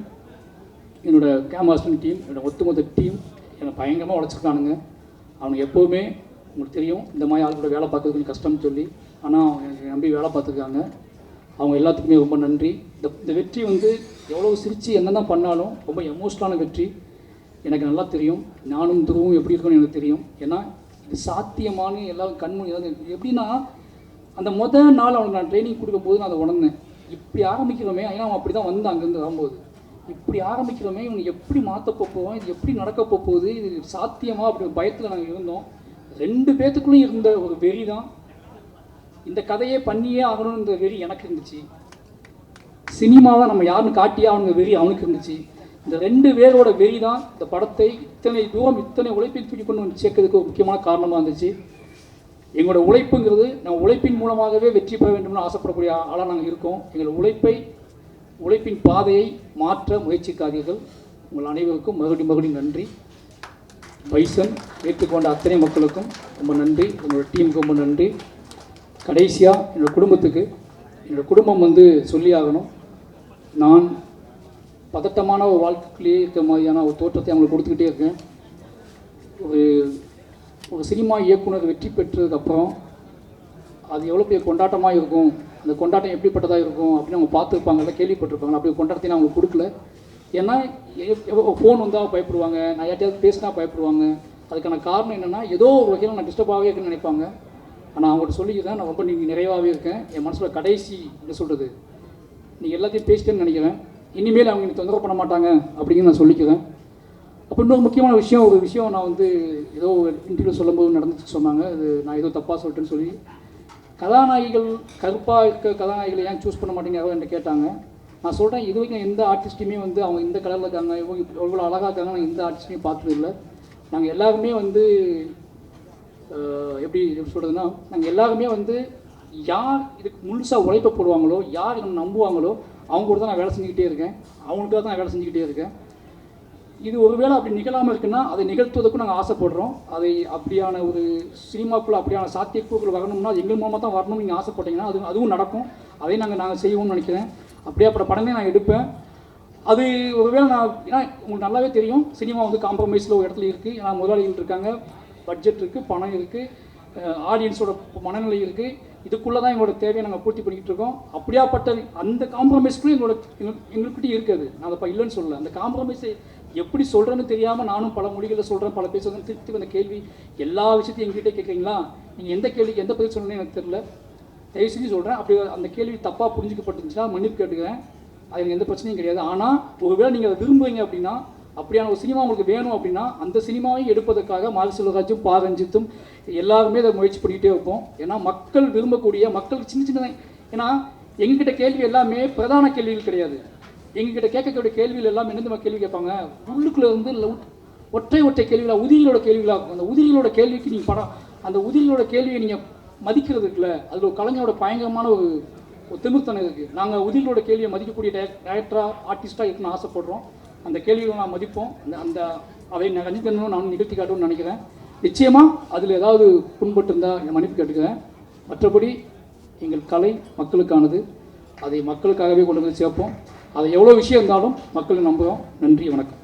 என்னோடய கேமரா அசிஸ்டன்ட் டீம், என்னோடய ஒட்டுமொத்த டீம், என்னை பயங்கரமாக உழைச்சிருக்கானுங்க. அவனுக்கு எப்போவுமே உங்களுக்கு தெரியும் இந்த மாதிரி ஆள் கூட வேலை பார்க்கறது கொஞ்சம் கஷ்டம்னு சொல்லி, ஆனால் அவங்க எனக்கு நம்பி வேலை பார்த்துருக்காங்க. அவங்க எல்லாத்துக்குமே ரொம்ப நன்றி. இந்த வெற்றி வந்து எவ்வளோ சிரித்து என்ன பண்ணாலும் ரொம்ப எமோஷ்னலான வெற்றி எனக்கு நல்லா தெரியும். நானும் துருவும் எப்படி இருக்குன்னு எனக்கு தெரியும். ஏன்னா இது சாத்தியமான எல்லோரும் கண்மணி எப்படின்னா அந்த நாள் அவனுக்கு நான் ட்ரைனிங் கொடுக்கும்போது நான் அதை உணர்ந்தேன். இப்படி ஆரம்பிக்கிறோமே, ஏன்னா அவன் அப்படி தான் வந்து அங்கேருந்து வரும்போது இப்படி ஆரம்பிக்கிறோமே, இவனுக்கு எப்படி மாற்ற போவோம், இது எப்படி நடக்க போகுது, இது சாத்தியமா அப்படி பயத்தில் நாங்கள் இருந்தோம். 2 பேத்துக்குள்ளும் இருந்த ஒரு வெறி தான் இந்த கதையே பண்ணியே ஆகணும்னு இந்த வெறி எனக்கு இருந்துச்சு. சினிமாவை நம்ம யாருன்னு காட்டியே அவனுங்க வெறி அவனுக்கு இருந்துச்சு. இந்த 2 பேரோட வெறி தான் இந்த படத்தை இத்தனை தூரம் இத்தனை உழைப்பில் தூக்கி கொண்டு வந்து சேர்க்கறதுக்கு ஒரு முக்கியமான காரணமாக இருந்துச்சு. எங்களோட உழைப்புங்கிறது நம்ம உழைப்பின் மூலமாகவே வெற்றி பெற வேண்டும்னு ஆசைப்படக்கூடிய ஆளாக நாங்கள் இருக்கோம். எங்கள் உழைப்பின் பாதையை மாற்ற முயற்சிக்காதீர்கள். உங்கள் அனைவருக்கும் மறுபடியும் நன்றி. பைசன் ஏற்றுக்கொண்ட அத்தனை மக்களுக்கும் ரொம்ப நன்றி. என்னோடய டீமுக்கு ரொம்ப நன்றி. கடைசியாக என்னோடய குடும்பத்துக்கு, என்னோடய குடும்பம் வந்து சொல்லி ஆகணும். நான் பதட்டமான ஒரு வாழ்க்கையிலேயே இருக்க மாதிரியான ஒரு தோற்றத்தை அவங்களுக்கு கொடுத்துக்கிட்டே இருக்கேன். ஒரு சினிமா இயக்குனர் வெற்றி பெற்றதுக்கப்புறம் அது எவ்வளோ பெரிய கொண்டாட்டமாக இருக்கும், அந்த கொண்டாட்டம் எப்படிப்பட்டதாக இருக்கும் அப்படின்னு அவங்க பார்த்துருப்பாங்கல்ல, கேள்விப்பட்டிருப்பாங்க. அப்படி கொண்டாட்டத்தை நான் அவங்களுக்கு கொடுக்கல. ஏன்னா ஃபோன் வந்தால் பயப்படுவாங்க, நான் யார்ட்டையாவது பேசினா பயப்படுவாங்க. அதுக்கான காரணம் என்னென்னா ஏதோ ஒரு வகையில் நான் டிஸ்டர்பாகவே இருக்குன்னு நினைப்பாங்க. ஆனால் அவங்கள்ட்ட சொல்லிக்கிறேன், நான் ரொம்ப நீங்கள் நிறைவாகவே இருக்கேன். என் மனசில் கடைசி என்ன சொல்கிறது, நீங்கள் எல்லாத்தையும் பேசிட்டேன்னு நினைக்கிறேன். இனிமேல் அவங்க எனக்கு தொந்தரவு பண்ண மாட்டாங்க அப்படின்னு நான் சொல்லிக்கிறேன். அப்போ இன்னொரு முக்கியமான ஒரு விஷயம் நான் வந்து ஏதோ இன்டர்வியூ சொல்லும்போது நடந்துச்சு சொன்னாங்க. அது நான் ஏதோ தப்பாக சொல்லிட்டேன்னு சொல்லி, கதாநாயகிகள் கருப்பாக இருக்க கதாநாயகிகளை ஏன் சூஸ் பண்ண மாட்டேங்க யாரோ என்கிட்ட கேட்டாங்க. நான் சொல்கிறேன், இது வரைக்கும் எந்த ஆர்டிஸ்ட்டுமே வந்து அவங்க இந்த கலரில் இருக்காங்க, இவ்வளோ அழகாக இருக்காங்க, நான் எந்த ஆர்டிஸ்ட்டையும் பார்த்தது இல்லை. நாங்கள் எல்லாருமே வந்து எப்படி சொல்கிறதுனா, நாங்கள் எல்லாருமே வந்து யார் இதுக்கு முழுசாக உழைப்ப போடுவாங்களோ, யார் நம்ம நம்புவாங்களோ அவங்க கூட தான் நான் வேலை செஞ்சுக்கிட்டே இருக்கேன். அவங்களுக்காக தான் நான் வேலை செஞ்சுக்கிட்டே இருக்கேன். இது ஒருவேளை அப்படி நிகழாமல் இருக்குன்னா அதை நிகழ்த்துவதற்கும் நாங்கள் ஆசைப்படுறோம். அதை அப்படியான ஒரு சினிமாக்குள்ளே அப்படியான சாத்தியக்கூறுகள் வரணும்னா அது எங்கள் மூலமாக தான் வரணும்னு நீங்கள் ஆசைப்பட்டீங்கன்னா அதுவும் நடக்கும். அதையும் நாங்கள் செய்வோம்னு நினைக்கிறேன். அப்படியாப்பட்ட படமே நான் எடுப்பேன். அது ஒருவேளை ஏன்னா உங்களுக்கு நல்லாவே தெரியும், சினிமா வந்து காம்ப்ரமைஸில் ஒரு இடத்துல இருக்குது. ஏன்னா முதலாளிகள் இருக்காங்க, பட்ஜெட் இருக்குது, பணம் இருக்குது, ஆடியன்ஸோட மனநிலை இருக்குது. இதுக்குள்ளே தான் எங்களோட தேவையை நாங்கள் பூர்த்தி பண்ணிக்கிட்டு இருக்கோம். அப்படியாப்பட்ட அந்த காம்ப்ரமைஸ்க்குள்ளே எங்கள்கிட்ட இருக்குது. நான் அதை இல்லைன்னு சொல்லலை. அந்த காம்ப்ரமைஸை எப்படி சொல்கிறேன்னு தெரியாமல் நானும் பல மொழிகளில் சொல்கிறேன், பல பேசுகிறேன். திருப்பி வந்த கேள்வி எல்லா விஷயத்தையும் எங்ககிட்ட கேட்குறீங்களா, நீங்கள் எந்த கேள்விக்கு எந்த பதில் சொல்லணும்னு எனக்கு தெரியல. தயவு செஞ்சு சொல்கிறேன், அப்படி அந்த கேள்வி தப்பாக புரிஞ்சுக்கப்பட்டுச்சுன்னா மன்னிப்பு கேட்டுக்கிறேன். அது எனக்கு எந்த பிரச்சனையும் கிடையாது. ஆனால் ஒருவேளை நீங்கள் அதை விரும்புவீங்க அப்படின்னா, அப்படியான ஒரு சினிமா உங்களுக்கு வேணும் அப்படின்னா, அந்த சினிமாவை எடுப்பதற்காக மாரி செல்வராஜும் பா ரஞ்சித்தும் எல்லாருமே அதை முயற்சி பண்ணிக்கிட்டே இருப்போம். ஏன்னா மக்கள் விரும்பக்கூடிய, மக்களுக்கு சின்ன ஏன்னா எங்ககிட்ட கேள்வி எல்லாமே பிரதான கேள்விகள் கிடையாது. எங்ககிட்ட கேட்கக்கூடிய கேள்விகள் எல்லாம் என்ன கேள்வி கேட்பாங்க, உள்ளுக்குள்ளே இருந்து ஒற்றை கேள்விகளாக, உதிரிகளோட கேள்விகளாக இருக்கும். அந்த உதிரிகளோட கேள்விக்கு நீங்கள் அந்த உதிரிகளோட கேள்வியை நீங்கள் மதிக்கிறது இருக்குல்ல, அதில் ஒரு கலைஞரோட பயங்கரமான ஒரு திமிர்த்தனம் இருக்குது. நாங்கள் உதிரிகளோட கேள்வியை மதிக்கக்கூடிய டைரக்டராக, ஆர்டிஸ்ட்டாக இருக்குன்னு ஆசைப்படுறோம். அந்த கேள்விகளை நான் மதிப்போம். அதை நான் ரஞ்சித்தனும் நான் நிகழ்த்தி காட்டும்னு நினைக்கிறேன். நிச்சயமாக அதில் ஏதாவது புண்பட்டு இருந்தால் என் மன்னிப்பு கேட்டுக்கிறேன். மற்றபடி எங்கள் கலை மக்களுக்கானது. அதை மக்களுக்காகவே கொண்டு வந்து சேர்ப்போம். அது எவ்வளோ விஷயம் இருந்தாலும் மக்கள் நம்புகிறோம். நன்றி, வணக்கம்.